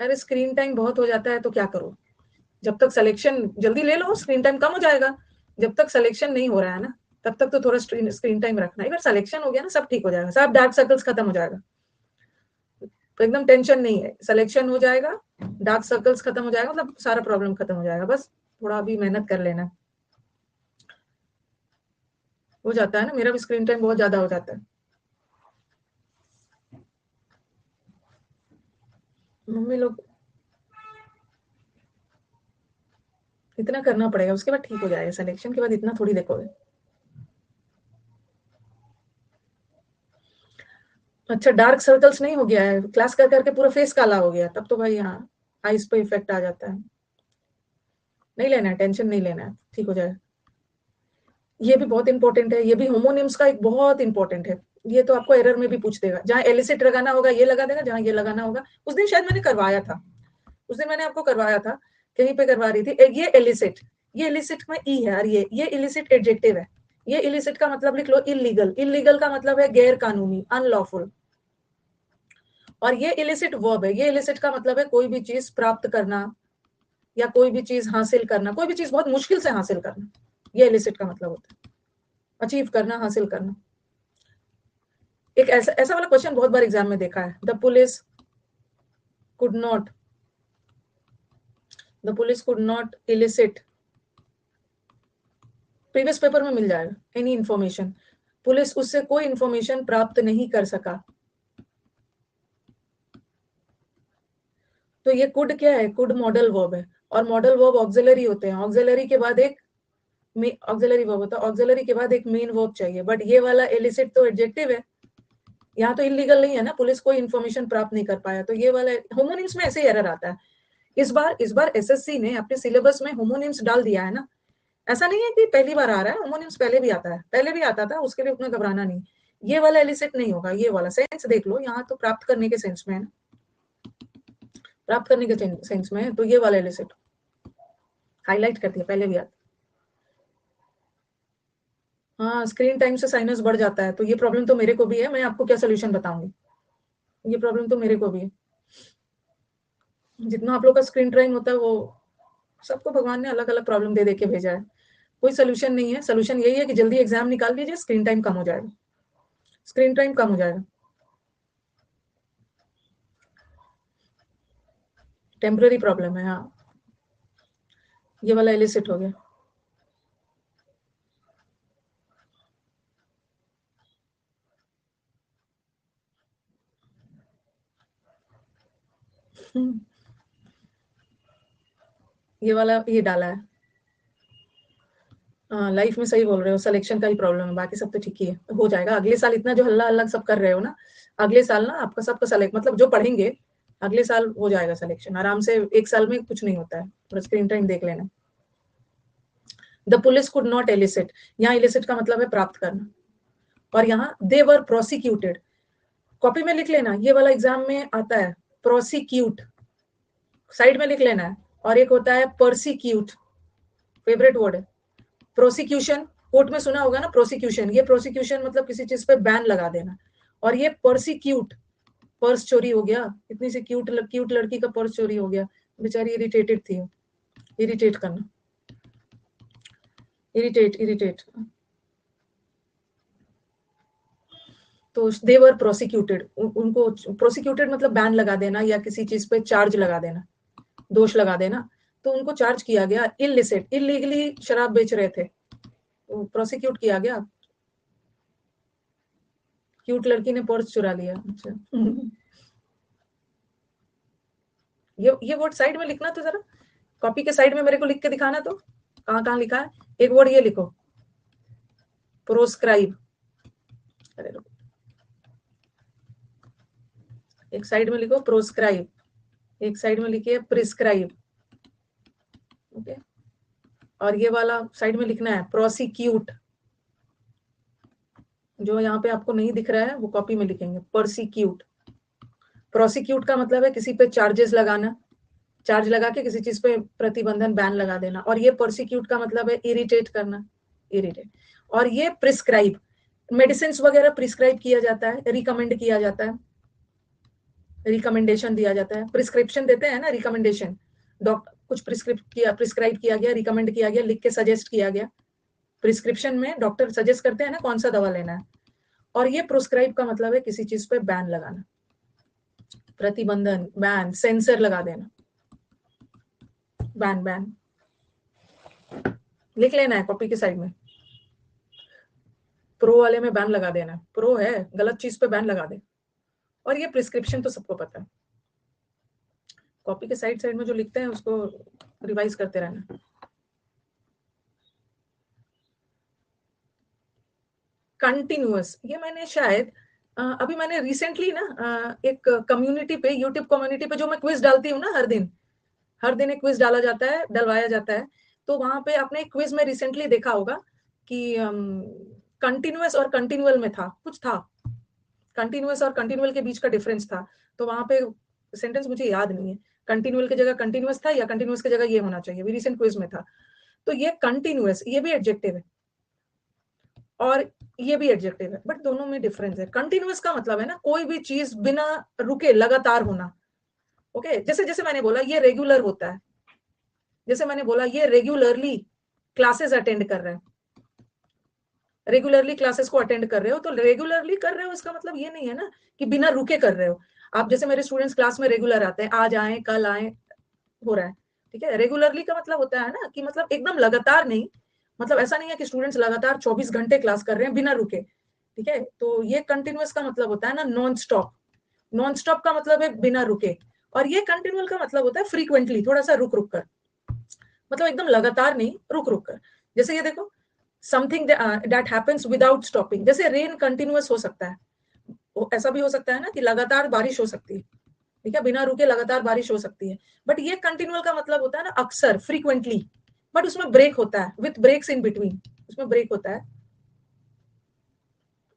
अरे स्क्रीन टाइम बहुत हो जाता है तो क्या करो, जब तक सिलेक्शन जल्दी ले लो, स्क्रीन टाइम कम हो जाएगा। जब तक सिलेक्शन नहीं हो रहा है ना, तब तक तो थोड़ा स्क्रीन टाइम रखना है। एक बार सिलेक्शन हो गया ना, सब ठीक हो जाएगा, सब डार्क सर्कल्स खत्म हो जाएगा। तो एकदम टेंशन नहीं है, सिलेक्शन हो जाएगा, डार्क सर्कल्स खत्म हो जाएगा, मतलब सारा प्रॉब्लम खत्म हो जाएगा। बस थोड़ा अभी मेहनत कर लेना। हो जाता है ना, मेरा भी स्क्रीन टाइम बहुत ज्यादा हो जाता है। मम्मी लोग, इतना करना पड़ेगा, उसके बाद ठीक हो जाएगा। सिलेक्शन के बाद इतना थोड़ी देखोगे। अच्छा, डार्क सर्कल्स नहीं हो गया है, क्लास कर करके पूरा फेस काला हो गया, तब तो भाई हाँ आईज पे इफेक्ट आ जाता है। नहीं लेना है, टेंशन नहीं लेना है, ठीक हो जाएगा। ये भी बहुत इंपॉर्टेंट है, ये भी होमोनिम्स का एक बहुत इंपॉर्टेंट है। ये तो आपको एरर में भी पूछ देगा, जहाँ एलिसिट लगाना होगा ये लगा देगा, जहाँ ये लगाना होगा। उस दिन शायद मैंने करवाया था, उस दिन मैंने आपको करवाया था, कहीं पे करवा रही थी। ये एलिसिट, ये एलिसिट में ई है, और ये इलिसिट एडजेक्टिव है। ये इलिसिट का मतलब लिख लो इलीगल, इलीगल का मतलब है गैर कानूनी, अनलॉफुल। और ये इलिसिट वर्ब है, ये इलिसिट का मतलब है कोई भी चीज प्राप्त करना या कोई भी चीज हासिल करना, कोई भी चीज बहुत मुश्किल से हासिल करना, ये इलिसिट का मतलब होता है, अचीव करना, हासिल करना। एक ऐसा ऐसा वाला क्वेश्चन बहुत बार एग्जाम में देखा है, the police could not, the police could not illicit, previous paper में मिल जाएगा, एनी इंफॉर्मेशन, पुलिस उससे कोई इंफॉर्मेशन प्राप्त नहीं कर सका। तो ये कुड क्या है, कुड मॉडल वर्ब है, और मॉडल वर्ब ऑक्सिलरी होते हैं, ऑक्सिलरी के बाद एक ऑक्सिलरी वर्ब होता है, ऑक्सिलरी के बाद एक मेन वर्ब चाहिए, बट ये वाला एलिसिट तो एडजेक्टिव है, यहाँ तो इलीगल नहीं है ना, पुलिस कोई इन्फॉर्मेशन प्राप्त नहीं कर पाया, तो ये वाला होमोनिम्स में ऐसे ही एरर आता है। इस बार एसएससी ने अपने सिलेबस में होमोनिम्स डाल दिया है ना, ऐसा नहीं है कि पहली बार आ रहा है, होमोनिम्स पहले भी आता है, पहले भी आता था, उसके लिए उतना घबराना नहीं। ये वाला एलिसिट नहीं होगा, ये वाला सेंस देख लो, यहाँ तो प्राप्त करने के सेंस में है ना, प्राप्त करने के सेंस में है, तो ये वाला एलिसिट हाईलाइट कर दिया, पहले भी आता। हाँ, स्क्रीन टाइम से साइनस बढ़ जाता है, तो ये प्रॉब्लम तो मेरे को भी है, मैं आपको क्या सोल्यूशन बताऊंगी, ये प्रॉब्लम तो मेरे को भी है। जितना आप लोग का स्क्रीन टाइम होता है, वो सबको भगवान ने अलग अलग प्रॉब्लम दे दे के भेजा है, कोई सोल्यूशन नहीं है, सोल्यूशन यही है कि जल्दी एग्जाम निकाल लीजिए, स्क्रीन टाइम कम हो जाएगा, स्क्रीन टाइम कम हो जाएगा। टेम्पररी प्रॉब्लम है, हाँ, ये वाला एलिसिट हो गया। ये वाला ये डाला है, हाँ लाइफ में सही बोल रहे हो, सिलेक्शन का ही प्रॉब्लम है, बाकी सब तो ठीक ही है, हो जाएगा। अगले साल इतना जो हल्ला हल्ला सब कर रहे हो ना, अगले साल ना आपका सबका सेलेक्ट, मतलब जो पढ़ेंगे अगले साल हो जाएगा सिलेक्शन आराम से, एक साल में कुछ नहीं होता है, बस स्क्रीन टाइम देख लेना। The police could not elicit, यहाँ एलिसिट का मतलब है प्राप्त करना, और यहाँ दे वर प्रोसिक्यूटेड, कॉपी में लिख लेना, ये वाला एग्जाम में आता है, प्रोसिक्यूट साइड में लिख लेना है, और एक होता है परसिक्यूट, फेवरेट वर्ड है, प्रोसिक्यूशन, कोर्ट में सुना होगा ना प्रोसिक्यूशन, ये प्रोसिक्यूशन मतलब किसी चीज पे बैन लगा देना, और ये परसिक्यूट, पर्स चोरी हो गया, इतनी सी क्यूट क्यूट लड़की का पर्स चोरी हो गया, बेचारी इरिटेटेड थी, इरिटेट करना, इरिटेट इरिटेट, तो दे वर प्रोसिक्यूटेड, उनको प्रोसिक्यूटेड मतलब बैन लगा देना या किसी चीज पे चार्ज लगा देना, दोष लगा देना, तो उनको चार्ज किया गया, इलिसिट, इलीगली शराब बेच रहे थे, तो प्रोसिक्यूट किया गया, क्यूट लड़की ने पर्स चुरा लिया। अच्छा ये वर्ड साइड में लिखना तो जरा, कॉपी के साइड में मेरे को लिख के दिखाना, तो कहाँ कहाँ लिखा है, एक वर्ड ये लिखो, प्रोस्क्राइब, अरे रुको, एक साइड में लिखो प्रोस्क्राइब, एक साइड में लिखिए प्रिस्क्राइब, ओके, और ये वाला साइड में लिखना है प्रोसिक्यूट, जो यहाँ पे आपको नहीं दिख रहा है वो कॉपी में लिखेंगे, परसिक्यूट, प्रोसिक्यूट का मतलब है किसी पे चार्जेस लगाना, चार्ज लगा के किसी चीज पे प्रतिबंधन, बैन लगा देना, और ये परसिक्यूट का मतलब है इरिटेट करना, इरिटेट, और ये प्रिस्क्राइब, मेडिसिन वगैरह प्रिस्क्राइब किया जाता है, रिकमेंड किया जाता है, रिकमेंडेशन दिया जाता है, प्रिस्क्रिप्शन देते हैं ना, रिकमेंडेशन, डॉक्टर कुछ प्रिस्क्राइब किया गया, रिकमेंड किया गया, लिख के सजेस्ट किया गया, प्रिस्क्रिप्शन में डॉक्टर सजेस्ट करते हैं ना कौन सा दवा लेना है, और ये प्रोस्क्राइब का मतलब है किसी चीज पे बैन लगाना, प्रतिबंधन, बैन, सेंसर लगा देना, बैन बैन लिख लेना है कॉपी के साइड में, प्रो वाले में बैन लगा देना, प्रो है गलत चीज पे बैन लगा दे, और ये प्रिस्क्रिप्शन तो सबको पता है, कॉपी के साइड साइड में जो लिखते हैं उसको रिवाइज करते रहना। कंटिन्यूअस, ये मैंने शायद अभी मैंने रिसेंटली ना एक कम्युनिटी पे, यूट्यूब कम्युनिटी पे जो मैं क्विज डालती हूँ ना, हर दिन एक क्विज डाला जाता है, डलवाया जाता है। तो वहां पे आपने एक क्विज में रिसेंटली देखा होगा कि कंटिन्यूअस और कंटिन्यूअल में था, कुछ था, कंटिन्यूअस और कंटिन्यूअल के बीच का डिफरेंस था। तो वहां पे सेंटेंस मुझे याद नहीं है, कंटिन्यूअल की जगह कंटिन्यूअस था या कंटिन्यूअस की जगह ये होना चाहिए, भी रिसेंट क्विज में था। तो ये कंटिन्यूअस, ये भी एडजेक्टिव है और ये भी एडजेक्टिव है, बट दोनों में डिफरेंस है। कंटिन्यूअस का मतलब है ना कोई भी चीज बिना रुके लगातार होना। ओके, जैसे जैसे मैंने बोला ये रेगुलर होता है, जैसे मैंने बोला ये रेगुलरली क्लासेस अटेंड कर रहे हैं, रेगुलरली क्लासेस को अटेंड कर रहे हो, तो रेगुलरली कर रहे हो इसका मतलब ये नहीं है ना कि बिना रुके कर रहे हो। आप जैसे मेरे स्टूडेंट्स क्लास में रेगुलर आते हैं, आज आए कल आए, हो रहा है, ठीक है। रेगुलरली का मतलब होता है ना कि मतलब एकदम लगातार नहीं, मतलब ऐसा नहीं है कि स्टूडेंट्स लगातार 24 घंटे क्लास कर रहे हैं बिना रुके, ठीक है। तो ये कंटिन्यूअस का मतलब होता है ना नॉन स्टॉप, नॉन स्टॉप का मतलब है बिना रुके, और ये कंटिन्यूअल का मतलब होता है फ्रीक्वेंटली, थोड़ा सा रुक रुक कर, मतलब एकदम लगातार नहीं, रुक रुक कर। जैसे ये देखो, something that happens without stopping, जैसे रेन कंटिन्यूअस हो सकता है, ऐसा भी हो सकता है ना कि लगातार बारिश हो सकती है, ठीक है, बिना रुके लगातार बारिश हो सकती है। बट ये कंटिन्यूअल का मतलब होता है ना अक्सर, फ्रीक्वेंटली, बट उसमें ब्रेक होता है, विथ ब्रेक्स इन बिटवीन, उसमें ब्रेक होता है,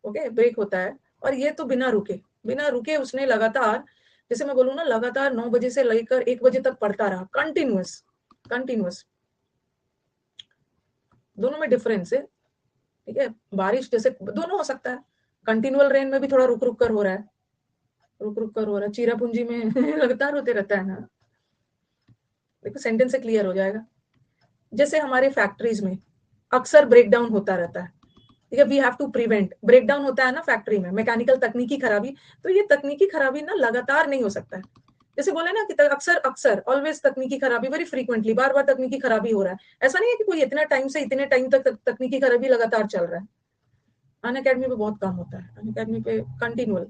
ओके, ब्रेक होता है। और ये तो बिना रुके, बिना रुके उसने लगातार, जैसे मैं बोलूँ ना लगातार 9 बजे से लेकर 1 बजे तक पढ़ता रहा, कंटिन्यूअस, कंटिन्यूअस, दोनों में डिफरेंस है, ठीक है। बारिश जैसे दोनों हो सकता है, कंटिन्यूअल रेन में भी थोड़ा रुक रुक कर हो रहा है, रुक रुक कर हो रहा है, चीरापूंजी में लगातार होते रहता है ना। देखो सेंटेंस से क्लियर हो जाएगा। जैसे हमारे फैक्ट्रीज में अक्सर ब्रेकडाउन होता रहता है, ठीक है, we have to prevent, breakdown होता है ना फैक्ट्री में, मैकेनिकल तकनीकी खराबी। तो ये तकनीकी खराबी ना लगातार नहीं हो सकता है, जैसे बोले ना कि अक्सर, अक्सर ऑलवेज तकनीकी खराबी, वेरी फ्रीक्वेंटली, बार बार तकनीकी खराबी हो रहा है। ऐसा नहीं है कि कोई इतना टाइम से इतने टाइम तक तकनीकी खराबी लगातार चल रहा है। अन अकेडमी पे बहुत काम होता है, अन अकेडमी पे continual.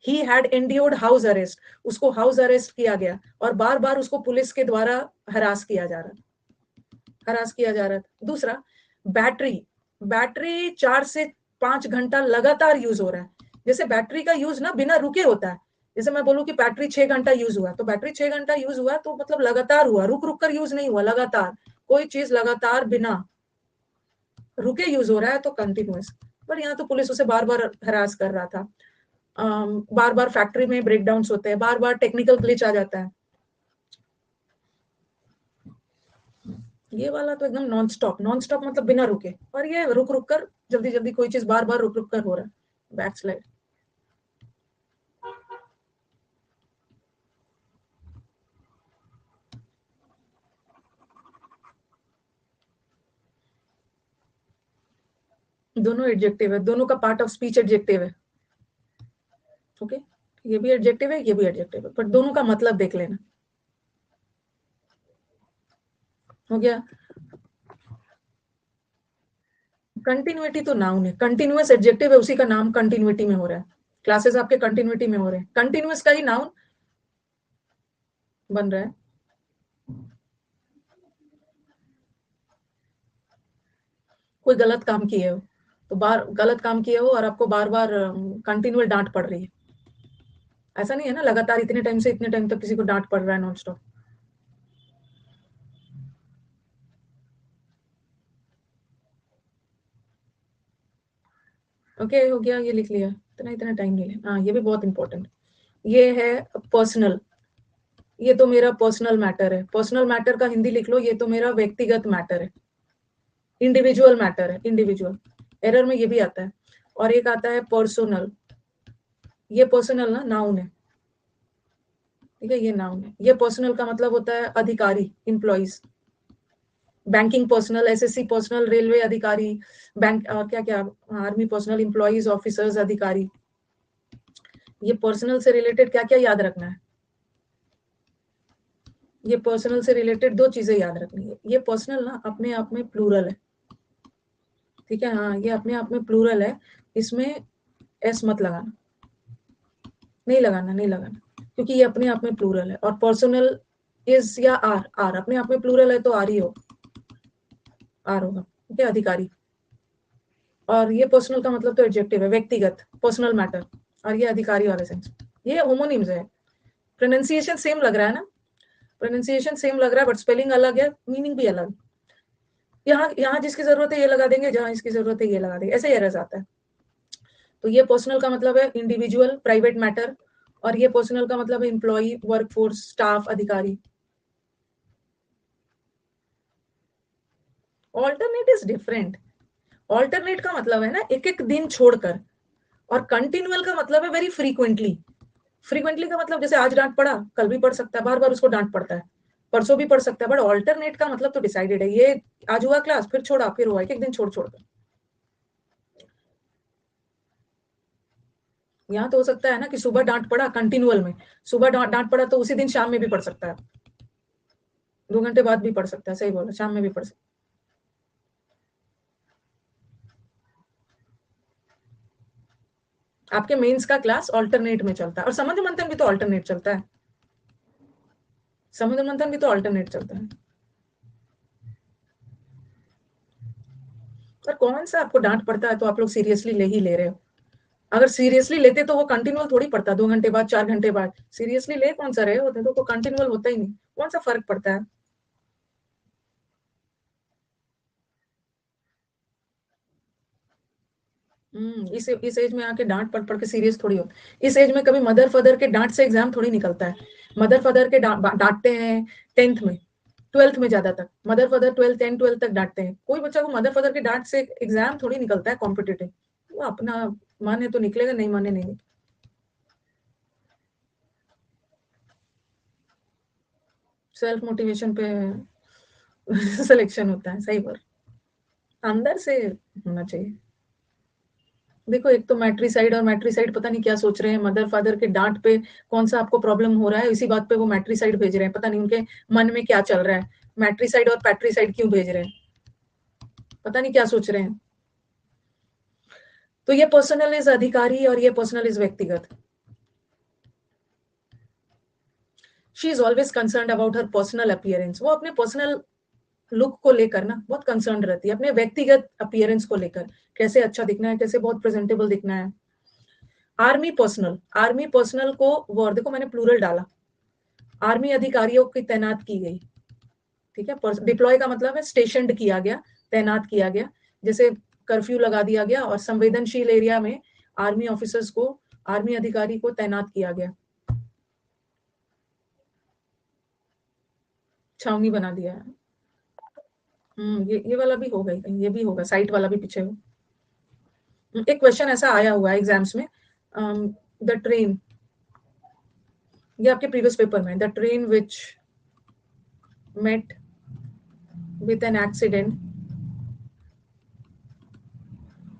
He had endured house arrest, उसको हाउस अरेस्ट किया गया और बार बार उसको पुलिस के द्वारा हरास किया जा रहा, हरास किया जा रहा था। दूसरा, बैटरी, बैटरी 4 से 5 घंटा लगातार यूज हो रहा है। जैसे बैटरी का यूज ना बिना रुके होता है, जैसे मैं बोलूं कि बैटरी 6 घंटा यूज हुआ, तो बैटरी 6 घंटा यूज हुआ तो मतलब लगातार हुआ, रुक रुक कर यूज नहीं हुआ, लगातार, कोई चीज लगातार बिना रुके यूज हो रहा है तो कंटिन्यूअस। पर यहाँ तो पुलिस उसे बार बार हरास कर रहा था, बार बार फैक्ट्री में ब्रेकडाउन होते हैं, बार बार टेक्निकल ग्लिच आ जाता है। ये वाला तो एकदम नॉन स्टॉप, नॉन स्टॉप मतलब बिना रुके, और ये रुक रुक कर, जल्दी जल्दी कोई चीज बार बार रुक रुक कर हो रहा है, बैक स्लाइड। दोनों एडजेक्टिव है, दोनों का पार्ट ऑफ स्पीच एडजेक्टिव है, ओके। ये भी एडजेक्टिव है, ये भी एडजेक्टिव है, पर दोनों का मतलब देख लेना, हो गया। कंटिन्यूटी तो नाउन है, कंटिन्यूअस एडजेक्टिव है, उसी का नाम कंटिन्यूटी में हो रहा है, क्लासेस आपके कंटिन्यूटी में हो रहे हैं, कंटिन्यूअस का ही नाउन बन रहा है। कोई गलत काम किए हो, तो बार गलत काम किए हो और आपको बार बार कंटिन्यूअल डांट पड़ रही है, ऐसा नहीं है ना लगातार इतने टाइम से इतने टाइम तक किसी को डांट पड़ रहा है नॉन स्टॉप। ओके, हो गया, ये लिख लिया, इतना इतना टाइम नहीं है। हाँ, ये भी बहुत इंपॉर्टेंट, ये है पर्सनल, ये तो मेरा पर्सनल मैटर है, पर्सनल मैटर का हिंदी लिख लो, ये तो मेरा व्यक्तिगत मैटर है, इंडिविजुअल मैटर है, इंडिविजुअल, एरर में ये भी आता है। और एक आता है पर्सनल, ये पर्सनल ना नाउन है, ठीक है, ये नाउन है। ये पर्सनल का मतलब होता है अधिकारी, employees, banking personal, SSC personal, railway अधिकारी, बैंक और क्या क्या, आर्मी पर्सनल, इंप्लॉइज, ऑफिसर्स, अधिकारी। ये पर्सनल से रिलेटेड क्या क्या याद रखना है, ये पर्सनल से रिलेटेड 2 चीजें याद रखनी है। ये पर्सनल ना अपने आप में प्लूरल है, ठीक है, हाँ, ये अपने आप में प्लूरल है, इसमें एस मत लगाना, नहीं लगाना, नहीं लगाना, क्योंकि ये अपने आप में प्लूरल है। और पर्सनल इज या आर, आर अपने आप में प्लूरल है तो आर ही हो, आर होगा, ठीक है, अधिकारी। और ये पर्सनल का मतलब तो एडजेक्टिव है, व्यक्तिगत, पर्सनल मैटर, और ये अधिकारी वाले सेंस। ये होमोनिम्स है। प्रोनाउंसिएशन सेम लग रहा है ना, प्रोनाउंसिएशन सेम लग रहा है, बट स्पेलिंग अलग है, मीनिंग भी अलग। यहाँ यहाँ जिसकी जरूरत है ये लगा देंगे, जहां इसकी जरूरत है ये लगा देंगे, ऐसे ही एरर्स आता है। तो ये पर्सनल का मतलब है इंडिविजुअल, प्राइवेट मैटर, और ये पर्सनल का मतलब है एम्प्लॉई, वर्कफोर्स, स्टाफ, अधिकारी। Alternate is different. ऑल्टरनेट का मतलब है ना एक एक दिन छोड़कर, और कंटिन्यूअल का मतलब है वेरी फ्रीक्वेंटली। फ्रीक्वेंटली का मतलब जैसे आज डांट पड़ा, कल भी पड़ सकता है, बार बार उसको डांट पड़ता है, परसों भी पड़ सकता है। बट ऑल्टरनेट का मतलब तो डिसाइडेड है, ये आज हुआ क्लास, फिर छोड़ा, फिर हुआ, एक एक दिन छोड़ छोड़ कर। यहाँ तो हो सकता है ना कि सुबह डांट पड़ा कंटिन्यूअल में, सुबह डांट पड़ा तो उसी दिन शाम में भी पड़ सकता है, 2 घंटे बाद भी पड़ सकता है, सही बोला, शाम में भी पड़ सकता है। आपके मेंस का क्लास ऑल्टरनेट में चलता है, और समुद्र मंथन भी तो ऑल्टरनेट चलता है, समुद्र मंथन भी तो ऑल्टरनेट चलता है। और कौन सा आपको डांट पड़ता है तो आप लोग सीरियसली ले ही ले रहे हो? अगर सीरियसली लेते तो वो कंटिन्यूअल थोड़ी पड़ता, 2 घंटे बाद, 4 घंटे बाद। सीरियसली ले कौन सा रहे होते तो कंटिन्यूअल होता ही नहीं, कौन सा फर्क पड़ता है? इस एज में आके डांट पढ़ पढ़ के सीरियस थोड़ी हो। इस एज में कभी मदर फादर के डांट से एग्जाम थोड़ी निकलता है। मदर फादर के डांटते हैं 10th में, 12th में ज्यादा तक, मदर फादर 12 10 12 तक डांटते हैं। कोई बच्चा को मदर फादर के डांट से एग्जाम थोड़ी निकलता है कॉम्पिटेटिव। वो अपना माने तो निकलेगा, नहीं माने नहीं। सेल्फ मोटिवेशन पे सिलेक्शन होता है, सही बात। अंदर से होना चाहिए। देखो, एक तो मैट्रिसाइड, और मैट्रिसाइड पता नहीं क्या सोच रहे हैं, मदर फादर के डांट पे कौन सा आपको प्रॉब्लम हो रहा है, इसी बात पे वो मैट्रिसाइड भेज रहे हैं। पता नहीं उनके मन में क्या चल रहा है, मैट्रिसाइड और पैट्रिसाइड क्यों भेज रहे हैं, पता नहीं क्या सोच रहे हैं। तो ये पर्सनल इज अधिकारी, और ये पर्सनल इज व्यक्तिगत। She is always concern about her personal appearance. वो अपने पर्सनल लुक को लेकर ना बहुत कंसर्न रहती है, अपने व्यक्तिगत अपीयरेंस को लेकर, कैसे अच्छा दिखना है, कैसे बहुत प्रेजेंटेबल दिखना है। आर्मी पर्सनल, आर्मी पर्सनल को वर्ड देखो, मैंने प्लूरल डाला, आर्मी अधिकारियों की तैनात की गई। ठीक है, डिप्लॉय का मतलब है स्टेशनड किया गया, तैनात किया गया। जैसे कर्फ्यू लगा दिया गया, और संवेदनशील एरिया में आर्मी ऑफिसर्स को, आर्मी अधिकारी को तैनात किया गया, छावनी बना दिया है। ये वाला भी होगा ही, ये भी होगा, साइट वाला भी पीछे हो। एक क्वेश्चन ऐसा आया हुआ है एग्जाम्स में, द ट्रेन, ये आपके प्रीवियस पेपर में, the train which met with an accident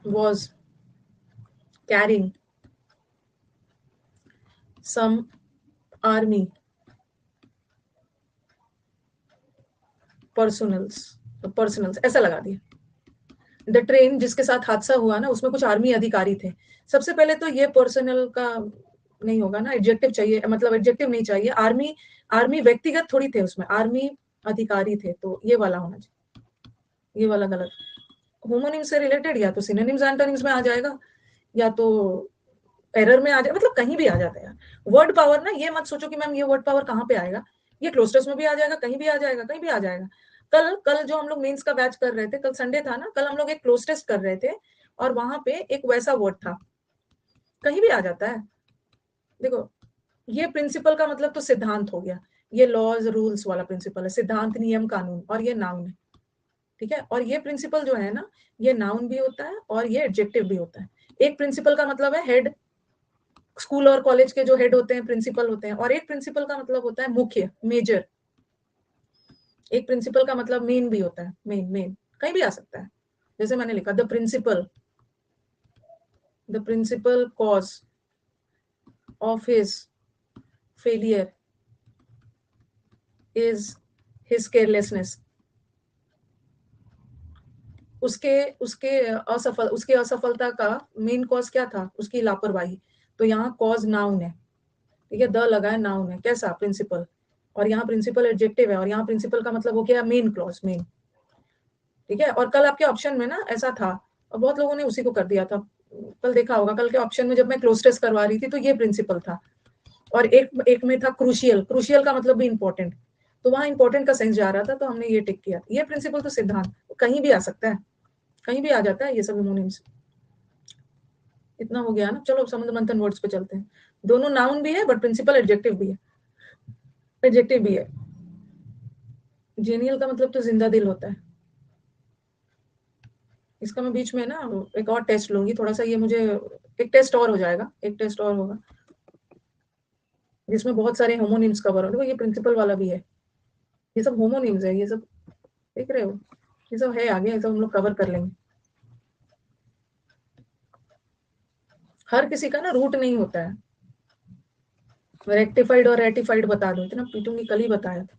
was carrying some army personnels ऐसा लगा दिया। द ट्रेन जिसके साथ हादसा हुआ ना, उसमें कुछ आर्मी अधिकारी थे। सबसे पहले तो ये पर्सनल का नहीं होगा ना, एडजेक्टिव चाहिए, मतलब एडजेक्टिव नहीं चाहिए। आर्मी, आर्मी व्यक्तिगत थोड़ी थे उसमें, आर्मी अधिकारी थे, तो ये वाला होना चाहिए, ये वाला गलत। होमोनिम्स से रिलेटेड या तो सिनोनिम्स एंटोनिम्स में आ जाएगा, या तो एरर में आ जाए, मतलब कहीं भी आ जाता है यार। वर्ड पावर ना, ये मत सोचो कि मैम ये वर्ड पावर कहाँ पे आएगा, ये क्लोस्टर्स में भी आ जाएगा, कहीं भी आ जाएगा, कहीं भी आ जाएगा। कल कल जो हम लोग मेंस का बैच कर रहे थे, कल संडे था ना, कल हम लोग एक क्लोज टेस्ट कर रहे थे, और वहां पे एक वैसा वर्ड था, कहीं भी आ जाता है। देखो, ये प्रिंसिपल का मतलब तो सिद्धांत हो गया, ये लॉज रूल्स वाला प्रिंसिपल है, सिद्धांत, नियम, कानून, और ये नाउन है। ठीक है, और ये प्रिंसिपल जो है ना, ये नाउन भी होता है और ये एडजेक्टिव भी होता है। एक प्रिंसिपल का मतलब है हेड, स्कूल और कॉलेज के जो हेड होते हैं प्रिंसिपल होते हैं, और एक प्रिंसिपल का मतलब होता है मुख्य, मेजर। एक प्रिंसिपल का मतलब मेन भी होता है, मेन, मेन कहीं भी आ सकता है। जैसे मैंने लिखा, the principal cause of his failure is his carelessness. उसके उसके असफलता का मेन कॉज क्या था, उसकी लापरवाही। तो यहाँ कॉज नाउन है, ठीक है, द लगा है, नाउन है, कैसा, प्रिंसिपल। और यहाँ प्रिंसिपल एडजेक्टिव है, और यहाँ प्रिंसिपल का मतलब हो गया मेन क्लॉज, मेन। ठीक है, और कल आपके ऑप्शन में ना ऐसा था, और बहुत लोगों ने उसी को कर दिया था। कल देखा होगा, कल के ऑप्शन में जब मैं क्लोज टेस्ट करवा रही थी तो ये प्रिंसिपल था, और एक में था क्रूशियल। क्रूशियल का मतलब भी इंपॉर्टेंट, तो वहां इंपॉर्टेंट का सेंस जा रहा था, तो हमने ये टिक किया। ये प्रिंसिपल तो सिद्धांत कहीं भी आ सकता है, कहीं भी आ जाता है ये सब होमोनिम्स। इतना हो गया ना। चलो समुद्र मंथन वर्ड्स पे चलते हैं। दोनों नाउन भी है बट प्रिंसिपल एडजेक्टिव भी है, एडजेक्टिव भी है। जेनियल का मतलब तो जिंदा दिल होता है। इसका मैं बीच में ना एक और टेस्ट लूंगी, थोड़ा सा ये मुझे एक टेस्ट और हो जाएगा, एक टेस्ट और होगा जिसमें बहुत सारे होमोनिम्स कवर हो। देखो ये प्रिंसिपल वाला भी है, ये सब होमोनिम्स है, ये सब देख रहे हो, ये सब है आगे, ये सब हम लोग कवर कर लेंगे। हर किसी का ना रूट नहीं होता है। रेक्टिफाइड और रेटिफाइड बता दो, इतना पीटूंगी, कल ही बताया था,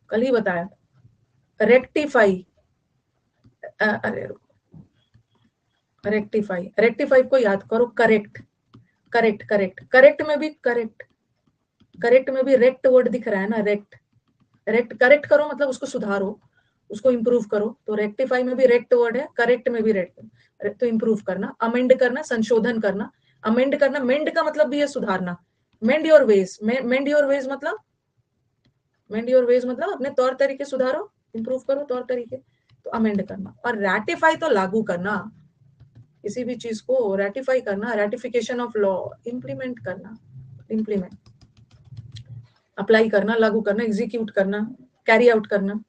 कल ही बताया था। रेक्टिफाई, अरे रेक्टिफाई, रेक्टिफाई को याद करो, करेक्ट, करेक्ट, करेक्ट, करेक्ट में भी करेक्ट, करेक्ट में भी रेक्ट वर्ड दिख रहा है ना, रेक्ट, रेक्ट, करेक्ट करो मतलब उसको सुधारो, उसको इंप्रूव करो, तो रेक्टिफाई में भी रेक्ट वर्ड है, करेक्ट में भी रेक्ट, तो इंप्रूव करना, अमेंड करना, संशोधन करना, अमेंड करना, मेंड का मतलब भी है सुधारना, मेंड your ways, mend your ways मतलब, मेंड योर वेज मतलब अपने तौर तरीके सुधारो, इंप्रूव करो तौर तरीके, तो अमेंड करना। और रैटिफाई तो लागू करना, किसी भी चीज को रैटिफाई करना, रैटिफिकेशन ऑफ लॉ, इंप्लीमेंट करना, इंप्लीमेंट, अप्लाई करना, लागू करना, एग्जीक्यूट करना, कैरी आउट करना।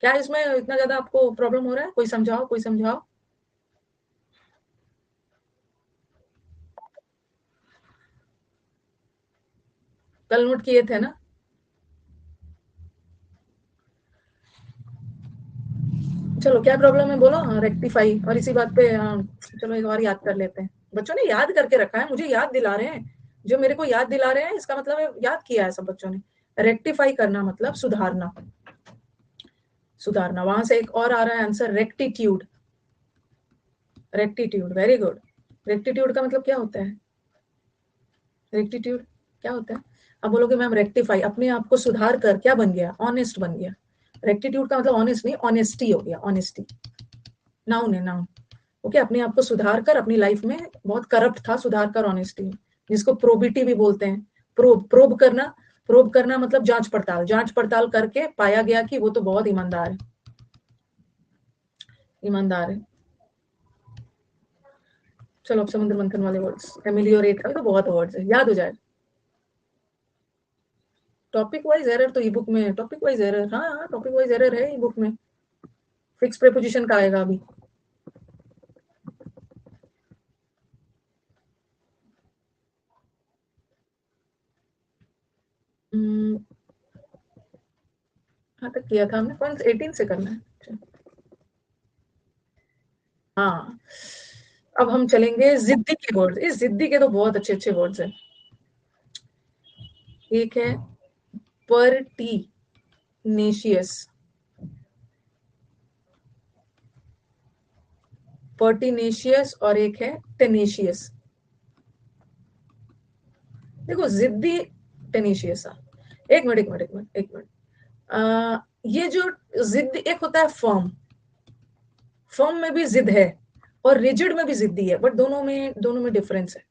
क्या इसमें इतना ज्यादा आपको प्रॉब्लम हो रहा है? कोई समझाओ, कोई समझाओ। कल नोट किए थे ना? चलो क्या प्रॉब्लम है बोलो। हाँ, रेक्टिफाई। और इसी बात पे चलो एक बार याद कर लेते हैं। बच्चों ने याद करके रखा है, मुझे याद दिला रहे हैं, जो मेरे को याद दिला रहे हैं इसका मतलब है याद किया है सब बच्चों ने। रेक्टिफाई करना मतलब सुधारना, सुधारना। वहां से एक और आ रहा है answer, rectitude, rectitude, very good. Rectitude का मतलब क्या होता है? रेक्टिट्यूड क्या होता है? अब बोलोगे मैम रेक्टिफाई, अपने आप को सुधार कर क्या बन गया? ऑनेस्ट बन गया। रेक्टिट्यूड का मतलब ऑनेस्ट नहीं, ऑनेस्टी हो गया, ऑनेस्टी। नाउन है, नाउन। ओके, अपने आप को सुधार कर, अपनी लाइफ में बहुत करप्ट था, सुधार कर ऑनेस्टी, जिसको प्रोबिटी भी बोलते हैं। प्रोब, प्रोब करना, प्रोब करना मतलब जांच पड़ताल, जांच पड़ताल करके पाया गया कि वो तो बहुत ईमानदार है, ईमानदार है। चलो अब समुद्र मंथन वाले वर्ड्स, एमिलियोरेट, अभी तो बहुत वर्ड्स है, याद हो जाए। टॉपिक वाइज एरर तो ई बुक में, टॉपिक वाइज एरर, हाँ हाँ टॉपिक वाइज एरर है ई बुक में। फिक्स प्रेपोजिशन का आएगा अभी। हाँ तक किया था हमने, कौन 18 से करना है? अच्छा। हाँ, अब हम चलेंगे जिद्दी के वर्ड्स। इस जिद्दी के तो बहुत अच्छे अच्छे वर्ड्स हैं। एक है पर्टिनेशियस, पर्टिनेशियस, और एक है टेनेशियस। देखो जिद्दी, टेनेशियस, एक मिनट, एक मिनट, एक मिनट, एक मिनट। ये जो जिद, एक होता है फर्म, फर्म में भी जिद है और रिजिड में भी जिद्दी है, बट दोनों में डिफरेंस है।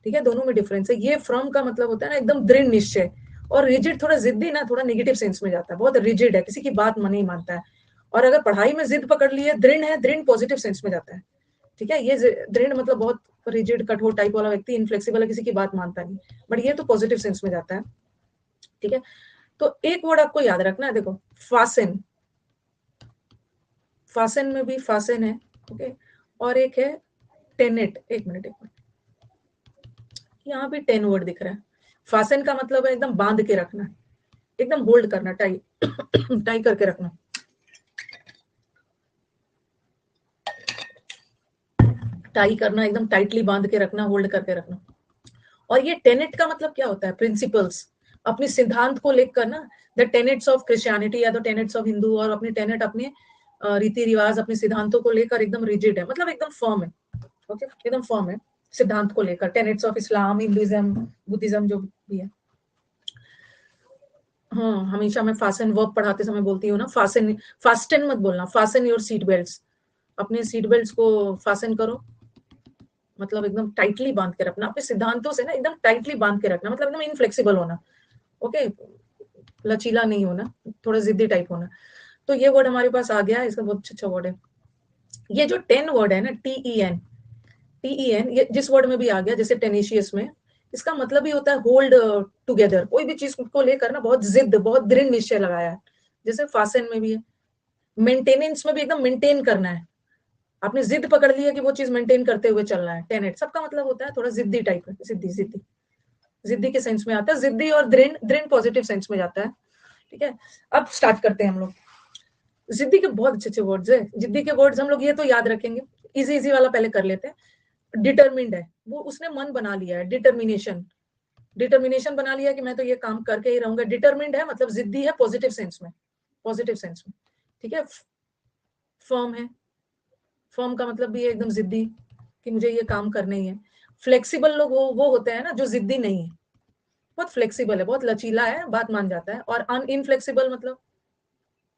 ठीक है, दोनों में डिफरेंस है। ये फर्म का मतलब होता है ना एकदम दृढ़ निश्चय, और रिजिड थोड़ा जिद्दी ना, थोड़ा नेगेटिव सेंस में जाता है, बहुत रिजिड है, किसी की बात नहीं मानता है। और अगर पढ़ाई में जिद पकड़ ली है, दृढ़ है, दृढ़ पॉजिटिव सेंस में जाता है। ठीक है, ये दृढ़ मतलब बहुत रिजिड कठोर टाइप वाला व्यक्ति, इनफ्लेक्सिबल है, किसी की बात मानता नहीं, बट ये तो पॉजिटिव सेंस में जाता है। ठीक है, तो एक वर्ड आपको याद रखना है, देखो, फासन, फासन में भी फासन है। ओके, और एक है टेनेट। एक मिनट, एक मिनट, यहाँ भी 10 वर्ड दिख रहा है। फासन का मतलब है एकदम बांध के रखना, एकदम होल्ड करना, टाई टाई करके रखना, टाई करना, एकदम टाइटली बांध के रखना, होल्ड करके रखना। और ये टेनेट का मतलब क्या होता है? प्रिंसिपल्स, अपने सिद्धांत को लेकर ना, द टेनेट्स ऑफ क्रिश्चियनिटी या द टेनेट्स ऑफ हिंदू, और अपने टेनेट, अपने रीति रिवाज, अपने सिद्धांतों को लेकर एकदम रिजिड है, मतलब एकदम फर्म है। ओके, एकदम फर्म है सिद्धांत को लेकर। Tenets of Islam, Hinduism, Buddhism जो भी है। हाँ, हमेशा मैं फासन वर्ब पढ़ाते समय बोलती हूँ ना, फासन, फास्टन मत बोलना, फासन योर सीट बेल्ट। अपने सीट बेल्ट को फासन करो, मतलब एकदम टाइटली बांध के रखना, अपने सिद्धांतों से ना एकदम टाइटली बांध के रखना, मतलब एकदम इनफ्लेक्सिबल होना, ओके, लचीला नहीं होना, थोड़ा जिद्दी टाइप होना। तो ये वर्ड हमारे पास आ गया, इसका बहुत अच्छा वर्ड है। ये जो 10 वर्ड है ना, TEN, ये जिस वर्ड में भी आ गया, जैसे टेनिशियस में, इसका मतलब ही होता है होल्ड टुगेदर, कोई भी चीज को लेकर ना बहुत जिद, बहुत दृढ़ निश्चय लगाया है। जैसे फासन में भी है, मेंटेनेंस में भी एकदम मेंटेन करना है, आपने जिद पकड़ ली है कि वो चीज मेंटेन करते हुए चलना है। टेनेट सबका मतलब होता है थोड़ा जिद्दी टाइप है, जिद्दी जिद्दी जिद्दी के सेंस में आता है, जिद्दी और दृढ़, दृढ़ पॉजिटिव सेंस में जाता है। ठीक है, अब स्टार्ट करते हैं हम लोग। जिद्दी के बहुत अच्छे अच्छे वर्ड्स है, जिद्दी के वर्ड्स हम लोग ये तो याद रखेंगे, इजी इजी वाला पहले कर लेते हैं। डिटरमिन्ड है, वो उसने मन बना लिया है, डिटर्मिनेशन, डिटर्मिनेशन बना लिया कि मैं तो ये काम करके ही रहूंगा। डिटरमिन्ड है मतलब जिद्दी है, पॉजिटिव सेंस में, पॉजिटिव सेंस में। ठीक है, फर्म है, फर्म का मतलब भी है एकदम जिद्दी कि मुझे ये काम करना ही है। फ्लेक्सिबल लोग वो होते हैं ना जो जिद्दी नहीं है, बहुत फ्लेक्सिबल है, बहुत लचीला है, बात मान जाता है। और इनफ्लेक्सिबल मतलब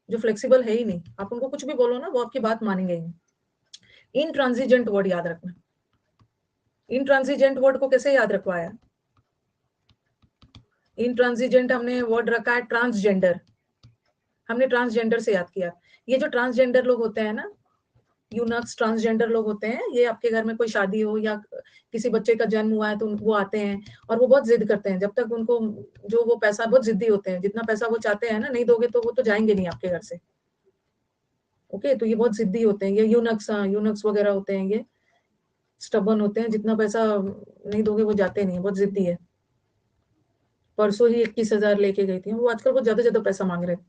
जो फ्लेक्सिबल है ही नहीं, आप उनको कुछ भी बोलो ना वो आपकी बात मानेंगे ही नहीं। इनट्रांसिजेंट वर्ड याद रखना, इनट्रांसिजेंट वर्ड को कैसे याद रखवाया? इनट्रांसिजेंट हमने वर्ड रखा है ट्रांसजेंडर, हमने ट्रांसजेंडर से याद किया। ये जो ट्रांसजेंडर लोग होते हैं ना, यूनक्स ट्रांसजेंडर लोग होते हैं, ये आपके घर में कोई शादी हो या किसी बच्चे का जन्म हुआ है तो वो आते हैं और वो बहुत जिद करते हैं, जब तक उनको जो वो पैसा, बहुत जिद्दी होते हैं, जितना पैसा वो चाहते हैं ना, नहीं दोगे तो वो तो जाएंगे नहीं आपके घर से। ओके, तो ये बहुत जिद्दी होते हैं, ये यूनक्स, यूनक्स वगैरह होते हैं, ये स्टबन होते हैं, जितना पैसा नहीं दोगे वो जाते नहीं, बहुत जिद्दी है। परसों ही 21,000 लेके गई थी वो, आजकल बहुत ज्यादा ज्यादा पैसा मांग रहे हैं।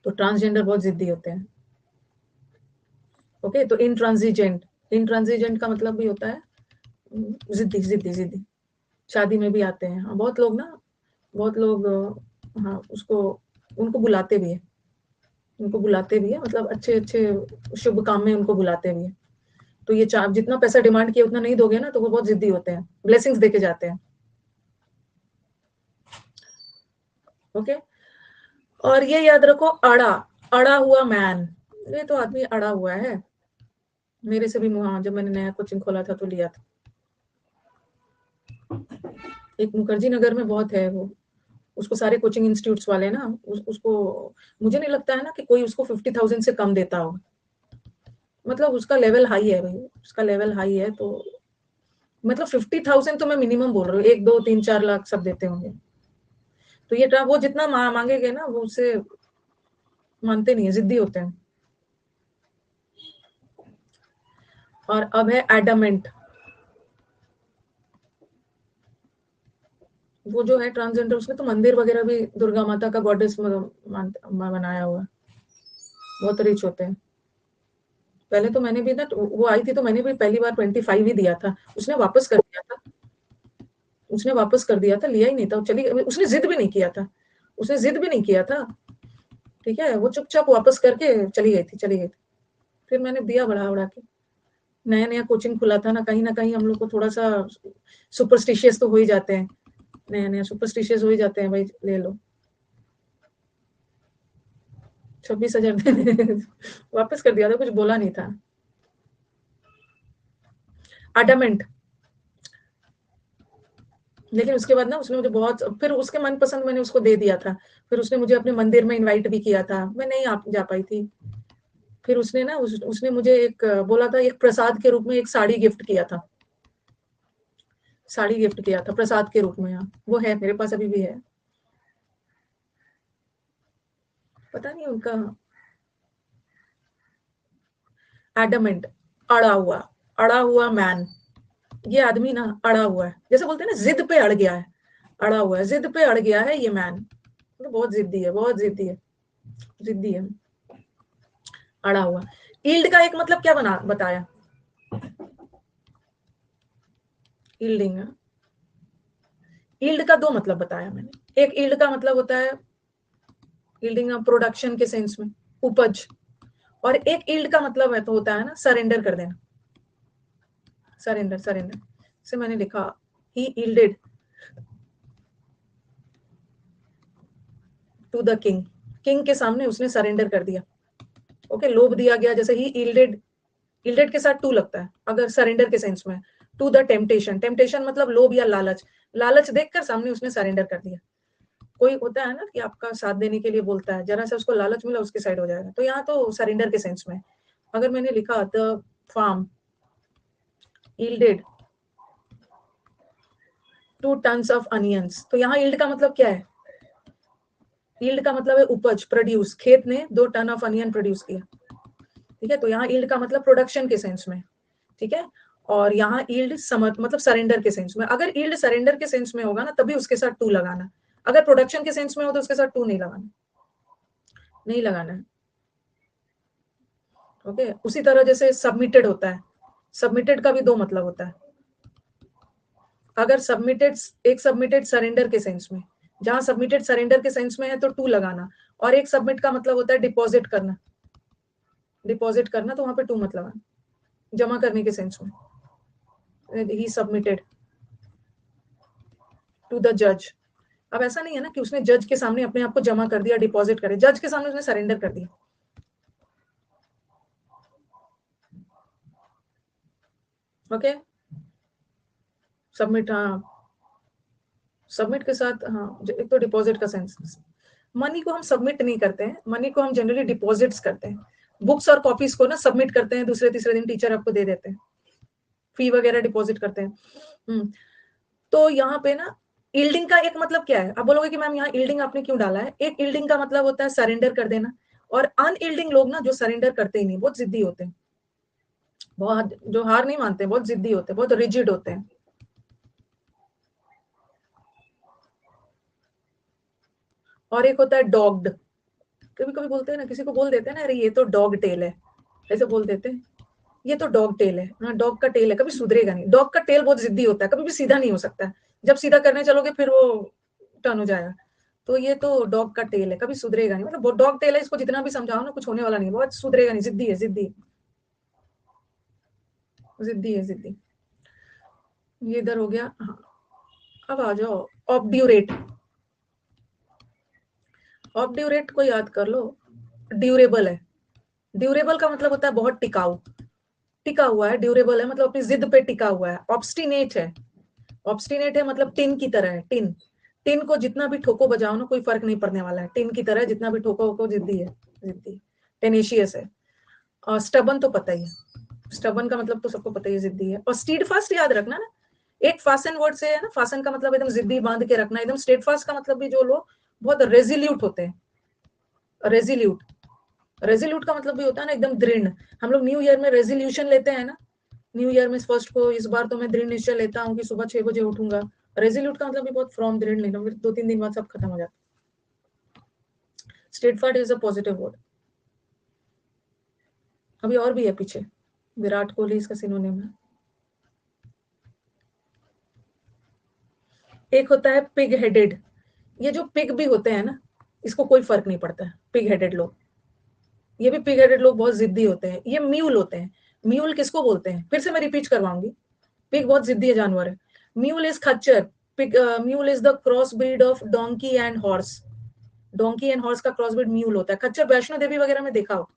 तो ट्रांसजेंडर बहुत जिद्दी होते हैं। ओके, तो इनट्रांसिजेंट, इनट्रांसिजेंट का मतलब भी होता है जिद्दी जिद्दी जिद्दी। शादी में भी आते हैं, हाँ, बहुत लोग ना, बहुत लोग, हाँ, उसको, उनको बुलाते भी है, उनको बुलाते भी है, मतलब अच्छे अच्छे शुभ काम में उनको बुलाते भी है। तो ये जितना पैसा डिमांड किया उतना नहीं दोगे ना तो वो बहुत जिद्दी होते हैं, ब्लेसिंग्स देके जाते हैं। ओके, और ये याद रखो, अड़ा, अड़ा हुआ मैन, ये तो आदमी अड़ा हुआ है। मेरे से भी, हाँ, जब मैंने नया कोचिंग खोला था तो लिया था। एक मुखर्जी नगर में बहुत है वो, उसको सारे कोचिंग इंस्टीट्यूट्स वाले ना, उसको, मुझे नहीं लगता है ना कि कोई उसको 50,000 से कम देता हो, मतलब उसका लेवल हाई है भाई, उसका लेवल हाई है। तो मतलब 50,000 तो मैं मिनिमम बोल रही हूँ, 1, 2, 3, 4 लाख सब देते होंगे। तो ये वो जितना मांगेगे ना वो उससे मानते नहीं है, जिद्दी होते हैं। और अब है एडमेंट, वो जो है ट्रांसजेंडर, उसने तो मंदिर वगैरह भी दुर्गा माता का गॉडेस बनाया हुआ है, बहुत रिच होते हैं। पहले तो मैंने भी ना, वो आई थी तो मैंने भी पहली बार 25 ही दिया था, उसने वापस कर दिया था, उसने वापस कर दिया था, लिया ही नहीं था, चली, उसने जिद भी नहीं किया था, उसने जिद भी नहीं किया था। ठीक है, वो चुपचाप वापस करके चली गई थी, चली गई थी। फिर मैंने दिया बढ़ा बढ़ा के, नया नया कोचिंग खुला था ना कहीं हम लोग को थोड़ा सा सुपरस्टिशियस तो हो ही जाते हैं, नया नया सुपरस्टिशियस हो ही जाते हैं भाई, ले लो 26,000 वापस कर दिया था, कुछ बोला नहीं था। अडमेंट, लेकिन उसके बाद ना उसने मुझे बहुत, फिर उसके मनपसंद मैंने उसको दे दिया था, फिर उसने मुझे अपने मंदिर में इनवाइट भी किया था, मैं नहीं जा पाई थी। फिर उसने ना उसने मुझे एक बोला था, एक प्रसाद के रूप में एक साड़ी गिफ्ट किया था, साड़ी गिफ्ट किया था प्रसाद के रूप में। हाँ, वो है मेरे पास अभी भी है, पता नहीं उनका। एडमेंट, अड़ा हुआ, अड़ा हुआ मैन, ये आदमी ना अड़ा हुआ है, जैसे बोलते हैं ना जिद पे अड़ गया है, अड़ा हुआ है, जिद पे अड़ गया है ये मैन, तो बहुत जिद्दी है, बहुत जिद्दी है, जिद्दी है, अड़ा हुआ। ईल्ड का एक मतलब क्या बना बताया? ईल्डिंग, ईल्ड का दो मतलब बताया मैंने, एक ईल्ड का मतलब होता है ईल्डिंग प्रोडक्शन के सेंस में, उपज, और एक ईल्ड का मतलब है तो होता है ना सरेंडर कर देना, सरेंडर, सरेंडर से मैंने लिखा, he yielded to the king, king के सामने उसने सरेंडर कर दिया। ओके, लोभ दिया गया, जैसे ही यील्डेड, यील्डेड के साथ टू लगता है अगर सरेंडर के सेंस में। टू द टेम्पटेशन, टेम्पटेशन मतलब लोभ या लालच, लालच देखकर सामने उसने सरेंडर कर दिया। कोई होता है ना कि आपका साथ देने के लिए बोलता है, जरा से उसको लालच मिला उसके साइड हो जाएगा, तो यहाँ तो सरेंडर के सेंस में। अगर मैंने लिखा the farm yielded 2 tons of onions, तो यहाँ यील्ड का मतलब क्या है? यील्ड का मतलब है उपज, प्रोड्यूस, खेत ने 2 टन ऑफ अनियन प्रोड्यूस किया, ठीक है, तो यहाँ यील्ड का मतलब प्रोडक्शन के सेंस में, ठीक है। और यहाँ यील्ड मतलब सरेंडर के सेंस में। अगर यील्ड सरेंडर के सेंस में होगा ना तभी उसके साथ टू लगाना, अगर प्रोडक्शन के सेंस में हो तो उसके साथ टू नहीं लगाना, नहीं लगाना है। ओके, उसी तरह जैसे सबमिटेड होता है, सबमिटेड का भी 2 मतलब होता है। अगर सबमिटेड, एक सबमिटेड सरेंडर के सेंस में, जहां सबमिटेड सरेंडर के सेंस में है तो टू लगाना, और एक सबमिट का मतलब होता है डिपॉजिट करना, डिपॉजिट करना, तो वहां पे टू मत लगाना, जमा करने के सेंस में। ही सबमिटेड टू द जज। अब ऐसा नहीं है ना कि उसने जज के सामने अपने आप को जमा कर दिया, डिपॉजिट करे, जज के सामने उसने सरेंडर कर दिया। ओके, सबमिट, हाँ, सबमिट के साथ, हाँ, एक तो डिपॉजिट का सेंस। मनी को हम सबमिट नहीं करते हैं, मनी को हम जनरली डिपॉजिट्स करते हैं। बुक्स और कॉपीज को ना सबमिट करते हैं, दूसरे तीसरे दिन टीचर आपको दे देते हैं, फी वगैरह डिपॉजिट करते हैं। तो यहाँ पे ना यील्डिंग का एक मतलब क्या है? आप बोलोगे कि मैम यहाँ यील्डिंग आपने क्यों डाला है? एक यील्डिंग का मतलब होता है सरेंडर कर देना, और अनयील्डिंग लोग ना जो सरेंडर करते ही नहीं, बहुत जिद्दी होते हैं, बहुत, जो हार नहीं मानते, बहुत जिद्दी होते हैं, बहुत रिजिड होते हैं। और एक होता है डॉग्ड, कभी कभी बोलते हैं ना, किसी को बोल देते हैं ना, अरे ये तो डॉग टेल है, ऐसे बोल देते हैं, ये तो डॉग टेल है, हाँ डॉग का टेल है, कभी सुधरेगा नहीं। डॉग का टेल बहुत जिद्दी होता है, कभी भी सीधा नहीं हो सकता है, जब सीधा करने चलोगे फिर वो टर्न हो जाएगा। तो ये तो डॉग का टेल है, कभी सुधरेगा नहीं, मतलब डॉग टेल है, इसको जितना भी समझाओ ना कुछ होने वाला नहीं, बहुत सुधरेगा नहीं, जिद्दी है, जिद्दी, जिद्दी है, जिद्दी। ये इधर हो गया, हाँ। अब आ जाओ ऑब्ड्यूरेट, ऑब्ड्यूरेट को याद कर लो, ड्यूरेबल है, ड्यूरेबल का मतलब होता है बहुत टिकाऊ, टिका हुआ है, ड्यूरेबल है मतलब अपनी जिद पे टिका हुआ है। ऑब्स्टिनेट है, ऑब्स्टिनेट है मतलब टिन की तरह है, टिन, टिन को जितना भी ठोको बजाओ ना कोई फर्क नहीं पड़ने वाला है, टिन की तरह जितना भी ठोको को जिद्दी है, जिद्दी, टेनेशियस है। और स्टबन तो पता ही है, स्टबन का मतलब तो सबको पता ही है, जिद्दी है। और स्टीड फास्ट याद रखना ना, एक फासन वर्ड से है ना, फासन का मतलब एकदम जिद्दी बांध के रखना, एकदम स्टेट फास्ट का मतलब भी जो लोग बहुत रेजिल्यूट होते हैं, रेजिल्यूट, रेजिल्यूट का मतलब भी होता है ना एकदम दृढ़। हम लोग न्यू ईयर में रेजोल्यूशन लेते हैं ना, न्यू ईयर में फर्स्ट को इस बार तो मैं दृढ़ निश्चय लेता हूँ कि सुबह 6 बजे उठूंगा, रेजोल्यूट का मतलब भी बहुत फ्रॉम दृढ़ लेना, फिर 2-3 दिन बाद सब खत्म हो जाता है। State fast is a positive word. अभी और भी है पीछे, विराट कोहली इसका सिनोनिम है। एक होता है पिग हेडेड, ये जो पिग भी होते हैं ना, इसको कोई फर्क नहीं पड़ता है, पिग हेडेड लोग, ये भी पिग हेडेड लोग बहुत जिद्दी होते हैं। ये म्यूल होते हैं, म्यूल किसको बोलते हैं, फिर से मैं रिपीट करवाऊंगी, पिग बहुत जिद्दी जानवर है। म्यूल इज खच्चर, pig, mule is the cross breed of donkey and horse, donkey and horse का क्रॉस ब्रीड म्यूल होता है। खच्चर वैष्णो देवी वगैरह में देखा हो,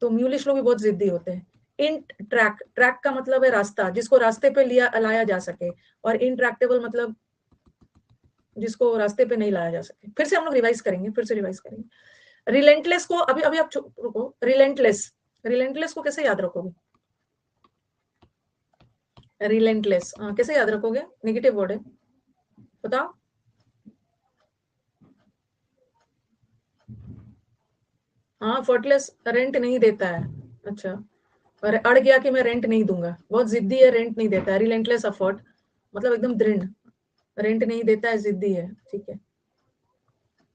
तो म्यूलिश लोग भी बहुत जिद्दी होते हैं। इंट ट्रैक, ट्रैक का मतलब है रास्ता, जिसको रास्ते पे लिया लाया जा सके, और इनट्रैक्टेबल मतलब जिसको रास्ते पे नहीं लाया जा सके। फिर से हम लोग रिवाइज करेंगे, फिर से रिवाइज करेंगे। रिलेंटलेस को अभी अभी आप रुको, रिलेंटलेस, रिलेंटलेस को कैसे याद रखोगे? रिलेंटलेस कैसे याद रखोगे? नेगेटिव वर्ड है, बताओ। हाँ, फर्टलेस रेंट नहीं देता है, अच्छा, और अड़ गया कि मैं रेंट नहीं दूंगा, बहुत जिद्दी है, रेंट नहीं देता है, रिलेंटलेस अफर्ट मतलब एकदम दृढ़, रेंट नहीं देता है, जिद्दी है, ठीक है,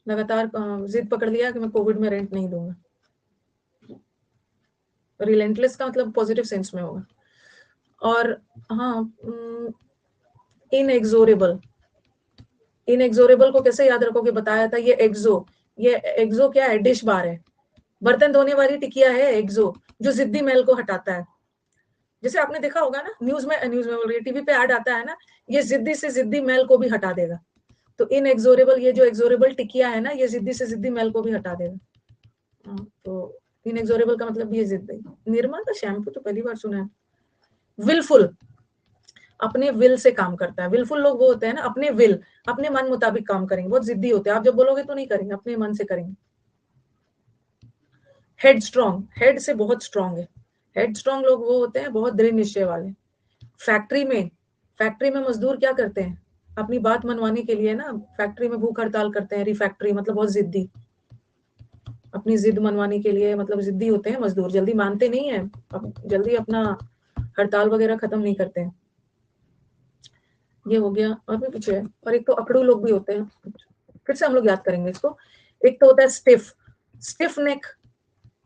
लगातार जिद पकड़ लिया कि मैं कोविड में रेंट नहीं दूंगा। रिलेंटलेस का मतलब पॉजिटिव सेंस में होगा। और हाँ, इनएक्सोरेबल, इनएक्सोरेबल को कैसे याद रखोगे? बताया था, ये एक्सो, ये एक्सो क्या है? डिश बार है, बर्तन धोने वाली टिकिया है एक्सो, जो जिद्दी मैल को हटाता है। जैसे आपने देखा होगा ना, न्यूज में बोल रही है, टीवी पे ऐड आता है ना, ये जिद्दी से जिद्दी मैल को भी हटा देगा। तो इनएक्सोरेबल, ये जो एक्सोरेबल टिकिया है ना, ये जिद्दी से जिद्दी मैल को भी हटा देगा। तो इनएक्सोरेबल का मतलब भी है जिद्दी। निर्मा का शैम्पू तो पहली बार सुना है। विलफुल, अपने विल से काम करता है। विलफुल लोग वो होते हैं ना, अपने विल, अपने मन मुताबिक काम करेंगे, बहुत जिद्दी होते हैं। आप जब बोलोगे तो नहीं करेंगे, अपने मन से करेंगे। हेड स्ट्रॉन्ग, हेड से बहुत स्ट्रॉन्ग है। हेड स्ट्रॉन्ग लोग वो होते हैं बहुत दृढ़ निश्चय वाले। फैक्ट्री में मजदूर क्या करते हैं अपनी बात मनवाने के लिए ना, फैक्ट्री में भूख हड़ताल करते हैं। रिफैक्ट्री मतलब बहुत जिद्दी, अपनी जिद मनवाने के लिए, मतलब जिद्दी होते हैं मजदूर, जल्दी मानते नहीं है, जल्दी अपना हड़ताल वगैरह खत्म नहीं करते हैं। ये हो गया। और भी पीछे है, और एक तो अकड़ू लोग भी होते हैं। फिर से हम लोग याद करेंगे इसको। एक तो होता है स्टिफ, स्टिफ नेक,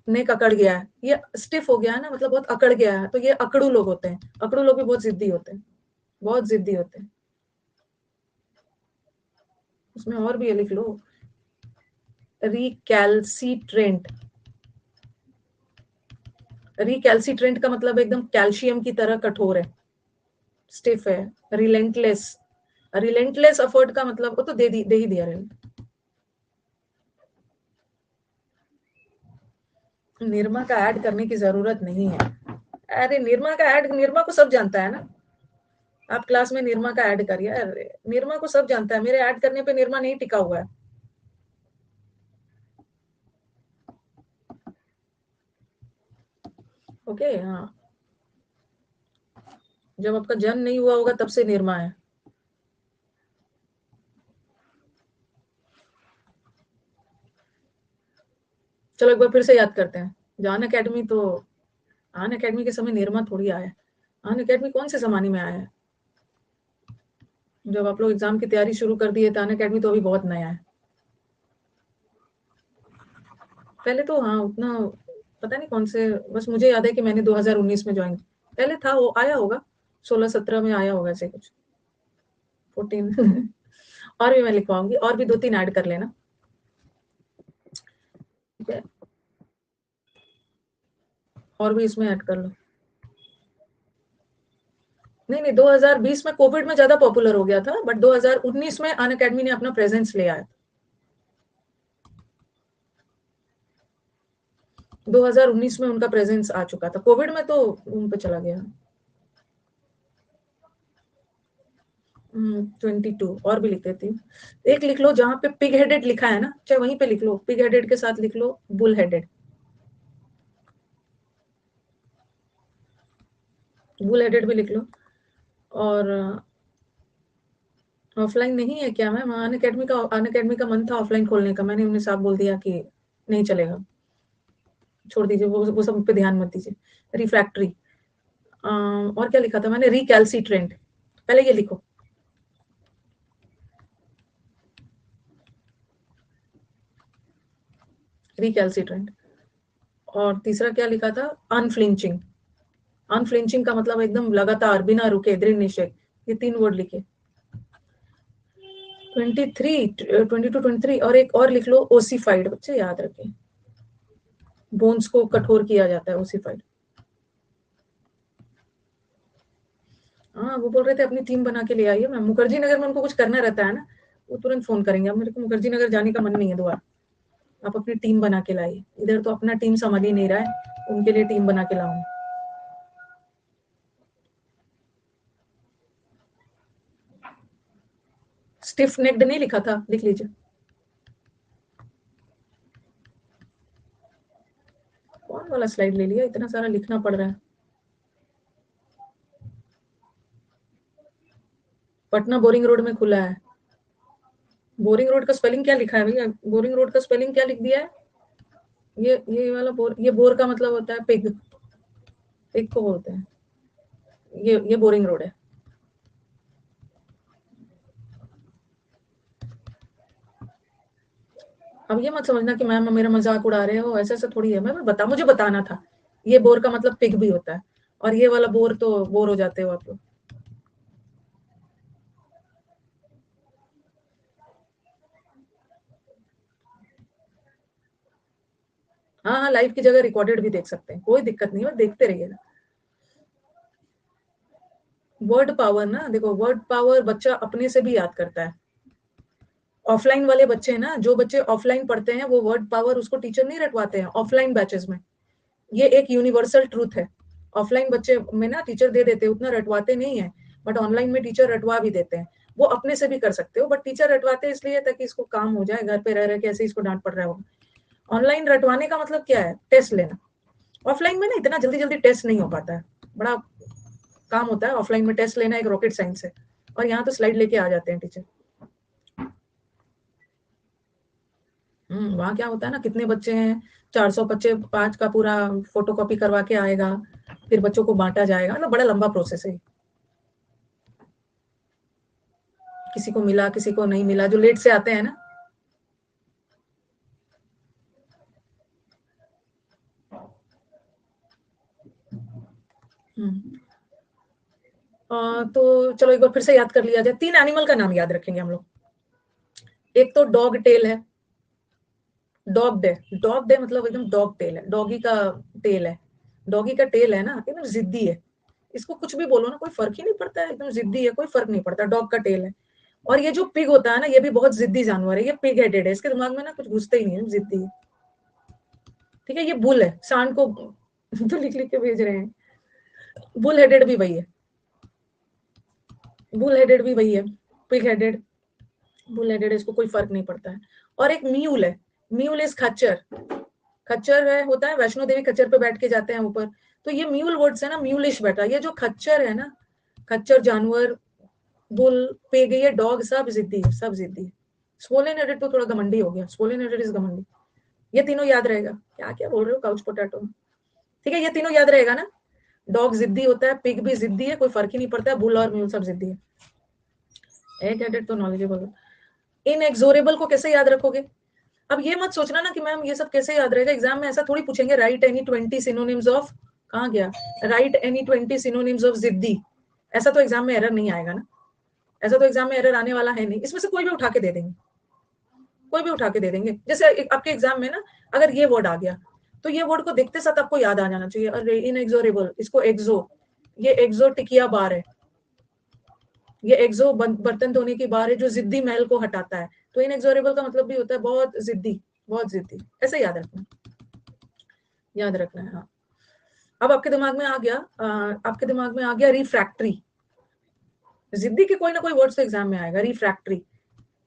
नेक अकड़ गया है, ये स्टिफ हो गया है ना, मतलब बहुत अकड़ गया है, तो ये अकड़ू लोग होते हैं। अकड़ू लोग भी बहुत जिद्दी होते हैं, बहुत जिद्दी होते हैं। उसमें और भी ये लिख लो, रिकैल्सिट्रेंट। रिकैल्सिट्रेंट का मतलब एकदम कैल्शियम की तरह कठोर है, स्टिफ है। रिलेंटलेस, रिलेंटलेस एफर्ट का मतलब वो तो दे ही दिया। निरमा का ऐड करने की जरूरत नहीं है। अरे निरमा का ऐड, निरमा को सब जानता है ना। आप क्लास में निरमा का ऐड करिए, अरे निरमा को सब जानता है, मेरे ऐड करने पे निरमा नहीं टिका हुआ है। ओके, हाँ, जब आपका जन्म नहीं हुआ होगा तब से निरमा है। चलो एक बार फिर से याद करते हैं। जान अकेडमी तो, आन अकेडमी के समय निरमा थोड़ी आया है। आन अकेडमी कौन से जमाने में आया है? जब आप लोग एग्जाम की तैयारी शुरू कर दिए, तो आन अकेडमी तो अभी बहुत नया है। पहले तो हाँ उतना पता नहीं कौन से, बस मुझे याद है कि मैंने 2019 में ज्वाइन, पहले था वो, आया होगा 16-17 में आया होगा ऐसे कुछ, 14। और भी मैं लिखवाऊंगी, और भी 2-3 ऐड कर लेना, ठीक है? और भी इसमें ऐड कर लो। नहीं नहीं, 2020 में कोविड में ज्यादा पॉपुलर हो गया था, बट 2019 में अन अकेडमी ने अपना प्रेजेंस ले आया। 2019 में उनका प्रेजेंस आ चुका था, कोविड में तो उन पे चला गया। 22 और भी लिख देती हूँ। एक लिख लो जहां पे पिग हेडेड लिखा है ना, चाहे वहीं पे लिख लो, पिग हेडेड के साथ लिख लो बुल हेडेड। बुल हेडेड भी लिख लो। और ऑफलाइन नहीं है क्या मैम? अन अकेडमी का मन था ऑफलाइन खोलने का, मैंने उन्हें साफ बोल दिया कि नहीं चलेगा, छोड़ दीजिए, वो सब पे ध्यान मत दीजिए। रिफ्रैक्टरी, और क्या लिखा था मैंने? रिकैल्सिट्रेंट, पहले ये लिखो, रिकैल्सिट्रेंट। और तीसरा क्या लिखा था? अनफ्लिंचिंग। अनफ्लिंचिंग का मतलब एकदम लगातार, बिना रुके, दृढ़ निश्चय। ये 3 वर्ड लिखे। 22-23 और एक और लिख लो, ओसिफाइड। बच्चे याद रखें, बोन्स को कठोर किया जाता है, ओसिफाइड। हाँ, वो बोल रहे थे अपनी टीम बना के ले आइए मैम। मुखर्जी नगर में उनको कुछ करना रहता है ना, वो तुरंत फोन करेंगे। अब मेरे को मुखर्जी नगर जाने का मन नहीं है दोबारा, आप अपनी टीम बना के लाइए। इधर तो अपना टीम समझ ही नहीं रहा है, उनके लिए टीम बना के लाऊंगी। स्टिफ नेक्ड नहीं लिखा था, लिख लीजिए। कौन वाला स्लाइड ले लिया, इतना सारा लिखना पड़ रहा है। पटना बोरिंग रोड में खुला है। बोरिंग रोड का स्पेलिंग क्या लिखा है भैया? बोरिंग रोड का स्पेलिंग क्या लिख दिया है? ये वाला बोर, ये बोर का मतलब होता है पिग, पिग को बोलते हैं। ये बोरिंग रोड है। अब ये मत समझना कि मैम मेरा मजाक उड़ा रहे हो, ऐसा ऐसा थोड़ी है। मैं मुझे बताना था, ये बोर का मतलब पिग भी होता है, और ये वाला बोर तो बोर हो जाते हो आप लोग। हाँ हाँ, लाइव की जगह रिकॉर्डेड भी देख सकते हैं, कोई दिक्कत नहीं है, देखते रहिएगा। वर्ड पावर ना, देखो वर्ड पावर बच्चा अपने से भी याद करता है, ऑफलाइन वाले बच्चे ना, जो बच्चे ऑफलाइन पढ़ते हैं वो वर्ड पावर उसको टीचर नहीं रटवाते हैं ऑफलाइन बैचेस में। ये एक यूनिवर्सल ट्रूथ है। ऑफलाइन बच्चे में ना टीचर दे देते हैं, उतना रटवाते नहीं है, बट ऑनलाइन में टीचर रटवा भी देते हैं। वो अपने से भी कर सकते हो, बट टीचर रटवाते हैं इसलिए ताकि इसको काम हो जाए, घर पे रह रहे के ऐसे इसको डांट पड़ रहा हो। ऑनलाइन रटवाने का मतलब क्या है? टेस्ट लेना। ऑफलाइन में ना इतना जल्दी जल्दी टेस्ट नहीं हो पाता है, बड़ा काम होता है ऑफलाइन में। टेस्ट लेना एक रॉकेट साइंस है, और यहाँ तो स्लाइड लेके आ जाते हैं टीचर। वहां क्या होता है ना, कितने बच्चे हैं, 400 बच्चे, 5 का पूरा फोटो कॉपी करवा के आएगा, फिर बच्चों को बांटा जाएगा, मतलब बड़ा लंबा प्रोसेस है। किसी को मिला, किसी को नहीं मिला, जो लेट से आते हैं ना। तो चलो एक बार फिर से याद कर लिया जाए। 3 एनिमल का नाम याद रखेंगे हम लोग। एक तो डॉग टेल है, डॉग डे। डॉग डे मतलब एकदम डॉग टेल है, डॉगी का टेल है। डॉगी का टेल है ना, एकदम जिद्दी है। इसको कुछ भी बोलो ना, कोई फर्क ही नहीं पड़ता है, एकदम जिद्दी है, कोई फर्क नहीं पड़ता। डॉग का टेल है। और ये जो पिग होता है ना, ये भी बहुत जिद्दी जानवर है। ये पिग हेडेड है, इसके दिमाग में ना कुछ घुसता ही नहीं है, जिद्दी है। ठीक है, ये बुल है, सांड को तो लिख लिख के भेज रहे हैं। बुल हेडेड भी वही है, बुल हेडेड भी वही है, पिग हेडेड, बुल हेडेड, इसको कोई फर्क नहीं पड़ता है। और एक म्यूल है, म्यूल इज खच्चर। खच्चर है, होता है वैष्णो देवी खच्चर पे बैठ के जाते हैं ऊपर, तो ये म्यूल वर्ड से ना, म्यूलिश बेटा। ये जो खच्चर है ना, खच्चर जानवर, बुल, पिग, ये डॉग, सब जिद्दी है, सब जिद्दी है। स्वोलन हेडेड तो थोड़ा घमंडी हो गया, स्वोलन हेडेड इज घमंडी। ये तीनों याद रहेगा। क्या क्या बोल रहे हो, काउच पोटैटो। ठीक है, ये तीनों याद रहेगा ना। डॉग जिद्दी होता है, पिग भी जिद्दी है, कोई फर्क ही नहीं पड़ता है, बुल और म्यूल सब जिद्दी है। एग हेडेड तो नॉलेजेबल है। इनएक्सोरेबल को कैसे याद रखोगे? अब ये मत सोचना ना कि मैम ये सब कैसे याद रहेगा, एग्जाम में ऐसा थोड़ी पूछेंगे, राइट एनी 20 सिनोनिम्स ऑफ, कहाँ गया, राइट एनी 20 सिनोनिम्स ऑफ जिद्दी। ऐसा तो एग्जाम में एरर नहीं आएगा ना, ऐसा तो एग्जाम में एरर आने वाला है नहीं। इसमें से कोई भी उठा के दे देंगे, कोई भी उठा के दे देंगे। जैसे आपके एग्जाम में ना अगर ये वर्ड आ गया, तो ये वर्ड को देखते साथ आपको याद आ जाना चाहिए, अरे इनएक्सोरेबल, इसको एक्सो, ये एक्सो टिकिया बार है, ये एक्सो बर्तन धोने की बार है जो जिद्दी मैल को हटाता है। तो इनएक्सोरेबल का मतलब भी होता है बहुत जिद्दी, बहुत जिद्दी। ऐसे याद रखना, याद रखना है। हाँ, अब आपके दिमाग में आ गया, आपके दिमाग में आ गया रिफ्रैक्टरी। जिद्दी के कोई ना कोई वर्ड से एग्जाम में आएगा, रिफ्रैक्टरी।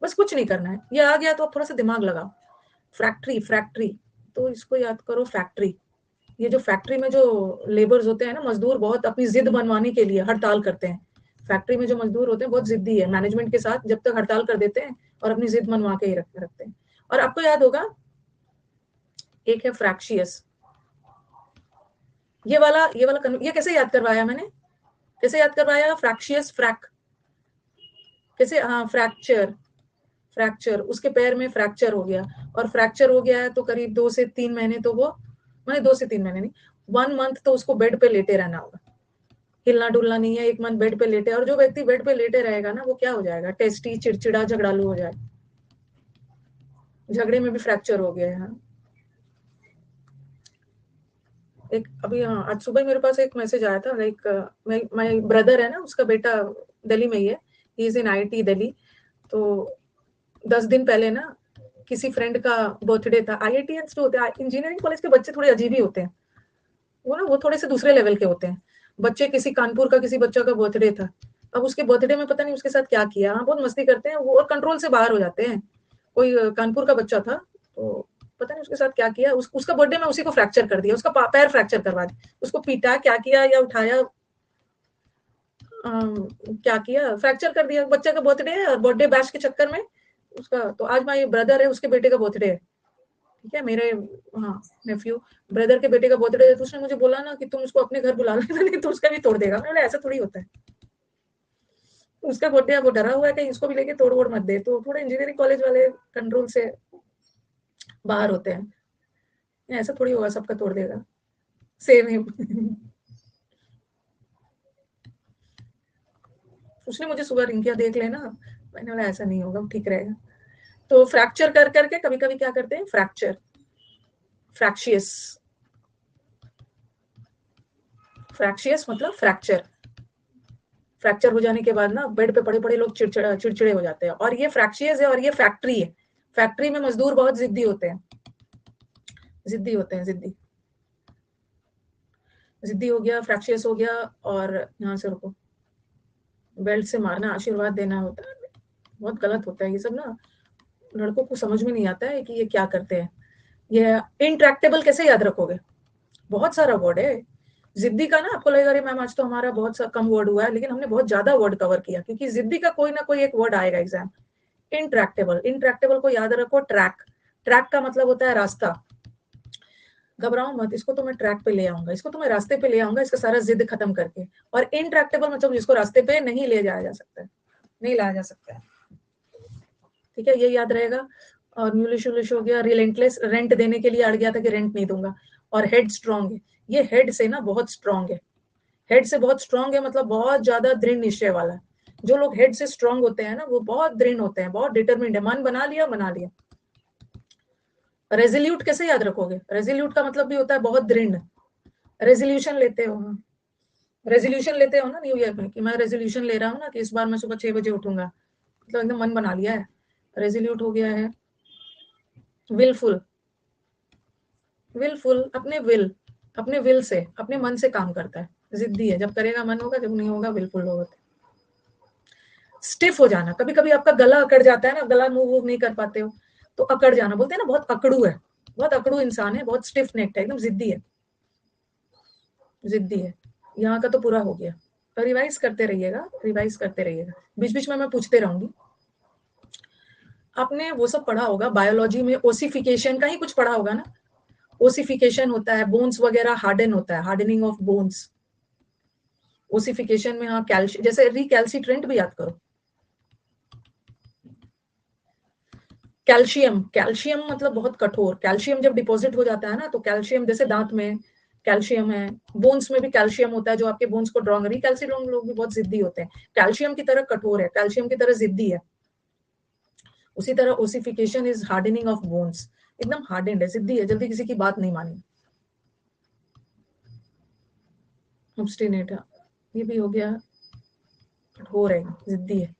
बस कुछ नहीं करना है, ये आ गया तो आप थोड़ा सा दिमाग लगाओ। फैक्ट्री, फैक्ट्री, तो इसको याद करो फैक्ट्री। ये जो फैक्ट्री में जो लेबर्स होते हैं ना, मजदूर, बहुत अपनी जिद बनवाने के लिए हड़ताल करते हैं। फैक्ट्री में जो मजदूर होते हैं बहुत जिद्दी है, मैनेजमेंट के साथ जब तक हड़ताल कर देते हैं और अपनी जिद मनवा के ही रखते हैं। और आपको याद होगा, एक है फ्रैक्शियस। ये कैसे याद करवाया मैंने, कैसे याद करवाया? फ्रैक्शियस, फ्रैक, कैसे? हाँ, फ्रैक्चर, फ्रैक्चर, उसके पैर में फ्रैक्चर हो गया। और फ्रैक्चर हो गया है तो करीब 2 से 3 महीने तो वो, मैंने 2 से 3 महीने नहीं, 1 मंथ तो उसको बेड पे लेटे रहना होगा, हिलना डुलना नहीं है, 1 मंथ बेड पे लेटे। और जो व्यक्ति बेड पे लेटे रहेगा ना, वो क्या हो जाएगा? टेस्टी, चिड़चिड़ा, झगड़ालू हो जाए। झगड़े में भी फ्रैक्चर हो गया है। हाँ, एक अभी, हाँ, आज सुबह मेरे पास एक मैसेज आया था, लाइक माय ब्रदर है ना, उसका बेटा दिल्ली में ही है, he is in IIT Delhi. तो 10 दिन पहले ना किसी फ्रेंड का बर्थडे था। आईआईटीएंस जो होते हैं, इंजीनियरिंग कॉलेज के बच्चे थोड़े अजीब ही होते हैं, वो ना, वो थोड़े से दूसरे लेवल के होते हैं बच्चे। किसी कानपुर का किसी बच्चा का बर्थडे था। अब उसके बर्थडे में पता नहीं उसके साथ क्या किया, हाँ, बहुत मस्ती करते हैं वो, और कंट्रोल से बाहर हो जाते हैं। कोई कानपुर का बच्चा था, तो पता नहीं उसके साथ क्या किया, उसका बर्थडे में उसी को फ्रैक्चर कर दिया, उसका पैर फ्रैक्चर करवा दिया, उसको पीटा, क्या किया, या उठाया, क्या किया, फ्रैक्चर कर दिया। बच्चे का बर्थडे है और बर्थडे बैश के चक्कर में उसका, तो आज माई ब्रदर है, उसके बेटे का बर्थडे है। ठीक है, मेरे, हाँ, नेफ्यू, ब्रदर के बेटे का बर्थडे है। तो उसने मुझे बोला ना कि तुम उसको अपने घर बुला लेना, नहीं तो उसका भी तोड़ देगा। मैंने ऐसा थोड़ी होता है, उसका बर्थडे है, वो डरा हुआ है कहीं इसको भी लेके तोड़ वोड़ मत दे। तो थोड़े इंजीनियरिंग कॉलेज वाले कंट्रोल से बाहर होते हैं, ऐसा थोड़ी होगा सबका तोड़ देगा। Same him. उसने मुझे सुबह रिंग किया, देख लेना। मैंने बोला ऐसा नहीं होगा, ठीक रहेगा। तो फ्रैक्चर कर करके कभी कभी क्या करते हैं, फ्रैक्चर, फ्रैक्शियस, फ्रैक्शियस मतलब फ्रैक्चर, फ्रैक्चर हो जाने के बाद ना बेड पे पड़े पड़े लोग चिड़चिड़े हो जाते हैं, और ये फ्रैक्शियस है और ये फैक्ट्री है। फैक्ट्री में मजदूर बहुत जिद्दी होते हैं, जिद्दी होते हैं, जिद्दी जिद्दी हो गया, फ्रैक्शियस हो गया। और यहाँ से रुको, बेल्ट से मारना, आशीर्वाद देना होता है, बहुत गलत होता है ये सब ना, लड़कों को समझ में नहीं आता है कि ये क्या करते हैं। ये इंट्रैक्टेबल कैसे याद रखोगे, बहुत सारा वर्ड है। जिद्दी का ना आपको लगेगा अरे मैम आज तो हमारा बहुत सा कम वर्ड हुआ है, लेकिन हमने बहुत ज्यादा वर्ड कवर किया, क्योंकि जिद्दी का कोई ना कोई एक वर्ड आएगा एग्जाम। इंट्रैक्टेबल, इंट्रैक्टेबल को याद रखो, ट्रैक, ट्रैक का मतलब होता है रास्ता। घबराओ मत, इसको तो मैं ट्रैक पे ले आऊंगा, इसको तो मैं रास्ते पे ले आऊंगा, इसका सारा जिद खत्म करके। और इंट्रैक्टेबल मतलब जिसको रास्ते पे नहीं ले जाया जा सकता है, नहीं लाया जा सकता है। ठीक है, ये याद रहेगा। और न्यूलिश हो गया, रिलेंटलेस, रेंट देने के लिए अड़ गया था कि रेंट नहीं दूंगा। और हेड स्ट्रांग है, ये हेड से ना बहुत स्ट्रांग है, हेड से बहुत स्ट्रांग है, मतलब बहुत ज्यादा दृढ़ निश्चय वाला है। जो लोग हेड से स्ट्रांग होते हैं ना वो बहुत दृढ़ होते हैं, बहुत डिटरमिन्ड है, मन बना लिया बना लिया। रेजोल्यूट कैसे याद रखोगे, रेजोल्यूट का मतलब भी होता है बहुत दृढ़। रेजोल्यूशन लेते हो, रेजोल्यूशन लेते हो ना न्यू ईयर में कि मैं रेजोल्यूशन ले रहा हूँ ना कि इस बार मैं सुबह 6 बजे उठूंगा, मतलब एकदम मन बना लिया है। रेजोल्यूट हो गया है। विलफुल, विलफुल अपने विल से, अपने मन से काम करता है, जिद्दी है, जब करेगा मन होगा, जब नहीं होगा विलफुल होगा। स्टिफ हो जाना, कभी कभी आपका गला अकड़ जाता है ना, गला मूव नहीं कर पाते हो तो अकड़ जाना बोलते हैं ना, बहुत अकड़ू है, बहुत अकड़ू इंसान है, बहुत स्टिफ नेक्ड है, एकदम जिद्दी है, जिद्दी है। यहाँ का तो पूरा हो गया। तो रिवाइज करते रहिएगा, रिवाइज करते रहिएगा, बीच बीच में मैं पूछते रहूंगी। आपने वो सब पढ़ा होगा बायोलॉजी में, ओसिफिकेशन का ही कुछ पढ़ा होगा ना। ओसिफिकेशन होता है, बोन्स वगैरह हार्डन होता है, हार्डनिंग ऑफ बोन्स। ओसिफिकेशन में हाँ, कैल्शियम, जैसे रिकैल्सिट्रेंट भी याद करो। कैल्शियम, कैल्शियम मतलब बहुत कठोर, कैल्शियम जब डिपॉजिट हो जाता है ना, तो कैल्शियम जैसे दांत में कैल्शियम है, बोन्स में भी कैल्शियम होता है जो आपके बोन्स को ड्रॉन्ग, रिकैल्सिट्रेंट लोग भी बहुत जिद्दी होते हैं, कैल्शियम की तरह कठोर है, कैल्शियम की तरह जिद्दी है। उसी तरह ossification is hardening of bones, एकदम हार्डेंड है, जिद्दी है, जल्दी किसी की बात नहीं मानी। ऑब्स्टिनेट है, ये भी हो गया, कठोर है, जिद्दी है।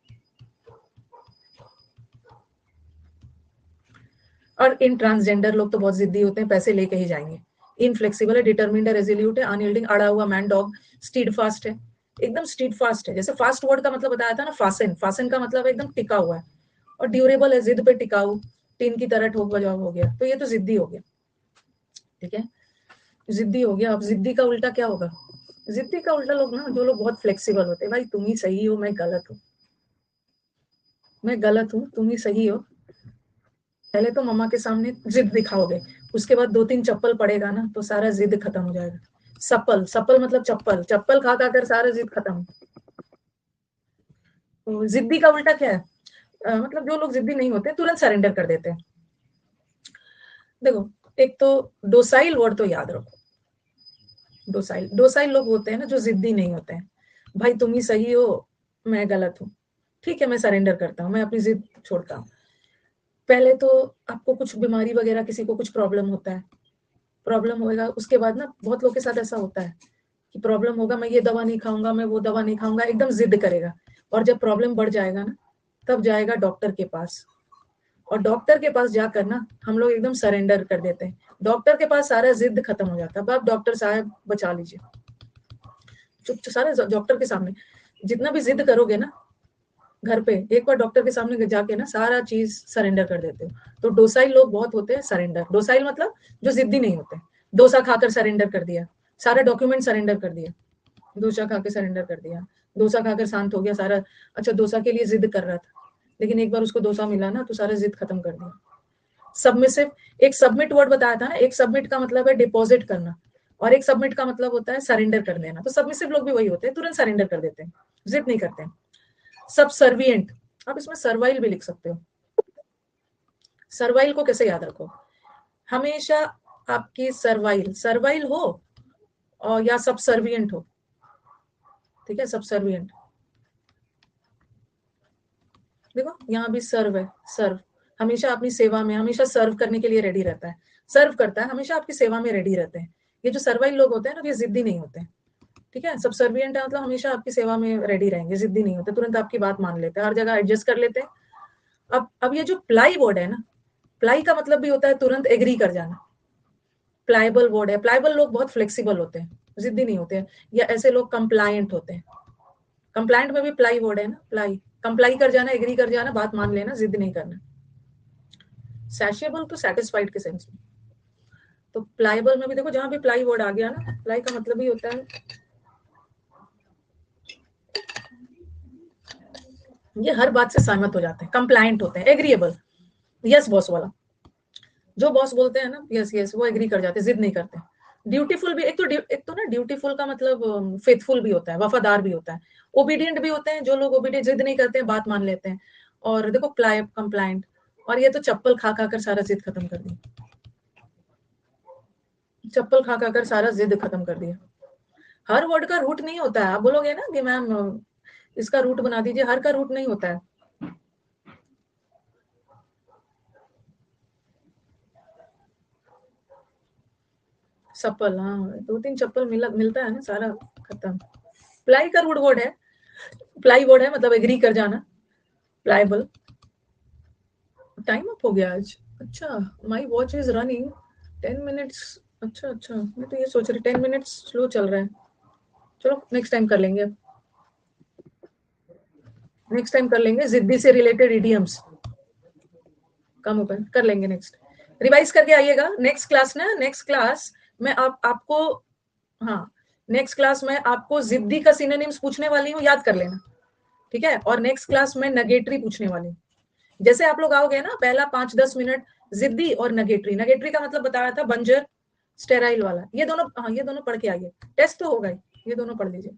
और इन ट्रांसजेंडर लोग तो बहुत जिद्दी होते हैं, पैसे लेके ही जाएंगे। इनफ्लेक्सिबल है, डिटरमिन्ड है, रेजोल्यूट है, अनयील्डिंग, अड़ा हुआ मैन डॉग, स्टीड फास्ट है, एकदम स्टीड फास्ट है। जैसे फास्ट वर्ड का मतलब बताया था ना, फासन, फासन का मतलब एकदम टिका हुआ है। और ड्यूरेबल है, जिद पे टिकाऊ, टीन की तरह ठोक बजाव हो गया, तो ये तो जिद्दी हो गया। ठीक है, जिद्दी हो गया। अब जिद्दी का उल्टा क्या होगा, जिद्दी का उल्टा लोग ना, जो लोग बहुत फ्लेक्सिबल होते हैं, भाई तुम ही सही हो, मैं गलत हूँ, मैं गलत हूँ, तुम ही सही हो। पहले तो मम्मा के सामने जिद दिखाओगे, उसके बाद 2-3 चप्पल पड़ेगा ना तो सारा जिद खत्म हो जाएगा। सप्पल, सप्पल मतलब चप्पल, चप्पल खा खा कर सारा जिद खत्म। तो जिद्दी का उल्टा क्या है, मतलब जो लोग जिद्दी नहीं होते तुरंत सरेंडर कर देते हैं। देखो, एक तो डोसाइल वर्ड तो याद रखो, डोसाइल, डोसाइल लोग होते हैं ना जो जिद्दी नहीं होते हैं, भाई तुम ही सही हो, मैं गलत हूँ, ठीक है मैं सरेंडर करता हूँ, मैं अपनी जिद छोड़ता हूँ। पहले तो आपको कुछ बीमारी वगैरह, किसी को कुछ प्रॉब्लम होता है, प्रॉब्लम होएगा, उसके बाद ना बहुत लोग के साथ ऐसा होता है कि प्रॉब्लम होगा, मैं ये दवा नहीं खाऊंगा, मैं वो दवा नहीं खाऊंगा, एकदम जिद करेगा। और जब प्रॉब्लम बढ़ जाएगा ना, तब जाएगा डॉक्टर के पास। और डॉक्टर के पास जाकर ना हम लोग एकदम सरेंडर कर देते हैं, डॉक्टर के पास सारा जिद खत्म हो जाता है। अब आप डॉक्टर साहब बचा लीजिए, चुप सारे डॉक्टर के सामने जितना भी जिद करोगे ना, घर पे एक बार डॉक्टर के सामने जाके ना सारा चीज सरेंडर कर देते हो। तो डोसाइल लोग बहुत होते हैं सरेंडर, डोसाइल मतलब जो जिद्दी नहीं होते। डोसा खाकर सरेंडर कर दिया, सारा डॉक्यूमेंट सरेंडर कर दिया, डोसा खा के सरेंडर कर दिया, डोसा खाकर शांत हो गया सारा। अच्छा, डोसा के लिए जिद कर रहा था, लेकिन एक बार उसको डोसा मिला ना तो सारा जिद खत्म कर दिया। सबमिसिव, एक सबमिट वर्ड बताया था ना, एक सबमिट का मतलब है डिपॉजिट करना, और एक सबमिट का मतलब होता है सरेंडर कर देना। तो सबमिसिव लोग भी वही होते हैं, तुरंत सरेंडर कर देते हैं, जिद नहीं करते हैं। सबसर्विएंट, आप इसमें सर्वाइल भी लिख सकते हो। सर्वाइल को कैसे याद रखो, हमेशा आपकी सर्वाइल, सर्वाइल हो और या सबसर्विएंट हो। ठीक है, सबसर्विएंट, देखो यहाँ भी सर्व है, सर्व, हमेशा अपनी सेवा में, हमेशा सर्व करने के लिए रेडी रहता है, सर्व करता है, हमेशा आपकी सेवा में रेडी रहते हैं। ये जो सर्वाइल लोग होते हैं ना, ये जिद्दी नहीं होते हैं, ठीक है। सबसर्विएंट है मतलब हमेशा आपकी सेवा में रेडी रहेंगे, जिद्दी नहीं होते, तुरंत आपकी बात मान लेते हैं, हर जगह एडजस्ट कर लेते हैं। अब ये जो प्लाई वर्ड है ना, प्लाई का मतलब भी होता है तुरंत एग्री कर जाना। प्लाइबल वर्ड है, प्लाइबल लोग बहुत फ्लेक्सिबल होते हैं, जिद्दी नहीं होते हैं, या ऐसे लोग कंप्लायंट होते हैं। कंप्लायंट में भी प्लाई वर्ड है ना, प्लाई, कंप्लाई कर जाना, एग्री कर जाना, बात मान लेना, जिद नहीं करना। सैशिएबल तो सेटिस्फाइड के सेंस में। तो प्लाइबल में भी देखो, जहां भी प्लाई वर्ड आ गया ना, प्लाई का मतलब ही होता है ये हर बात से सहमत हो जाते हैं, कंप्लायंट होते हैं, एग्रीएबल, यस बॉस वाला, जो बॉस बोलते हैं ना यस यस, वो एग्री कर जाते हैं, जिद नहीं करते। ड्यूटीफुल भी, एक तो ना ड्यूटीफुल का मतलब फेथफुल भी होता है, वफादार भी होता है। ओबीडियंट भी होते हैं, जो लोग ओबीडियंट, जिद नहीं करते हैं, बात मान लेते हैं। और देखो कंप्लायंट, और ये तो चप्पल खा खा कर सारा जिद खत्म कर दी, चप्पल खा खा कर सारा जिद खत्म कर दिया। हर वर्ड का रूट नहीं होता है, आप बोलोगे ना कि मैम इसका रूट बना दीजिए, हर का रूट नहीं होता है। चप्पल, हाँ, 2-3 चप्पल मिलता है ना, सारा खत्म। प्लाई का रूट वर्ड है, प्लाई वर्ड है मतलब एग्री कर जाना, प्लाइबल। टाइम अप हो गया आज, अच्छा, my watch is running 10 minutes. अच्छा अच्छा, मैं तो ये सोच रही 10 मिनट्स स्लो चल रहा है। चलो नेक्स्ट टाइम कर लेंगे, नेक्स्ट टाइम कर लेंगे, जिद्दी से रिलेटेड इडियम्स कम ओपन कर लेंगे नेक्स्ट। रिवाइज करके आइएगा, नेक्स्ट क्लास ना, नेक्स्ट क्लास में आपको, हाँ, नेक्स्ट क्लास में आपको जिद्दी का सिनोनिम्स पूछने वाली हूँ, याद कर लेना, ठीक है। और नेक्स्ट क्लास में नगेटरी पूछने वाली हूँ। जैसे आप लोग आओगे ना, पहला 5-10 मिनट जिद्दी और नगेटरी, नगेटरी का मतलब बताया था बंजर, स्टेराइल वाला, ये दोनों, हाँ ये दोनों पढ़ के आइए, टेस्ट तो होगा ही, ये दोनों पढ़ लीजिए।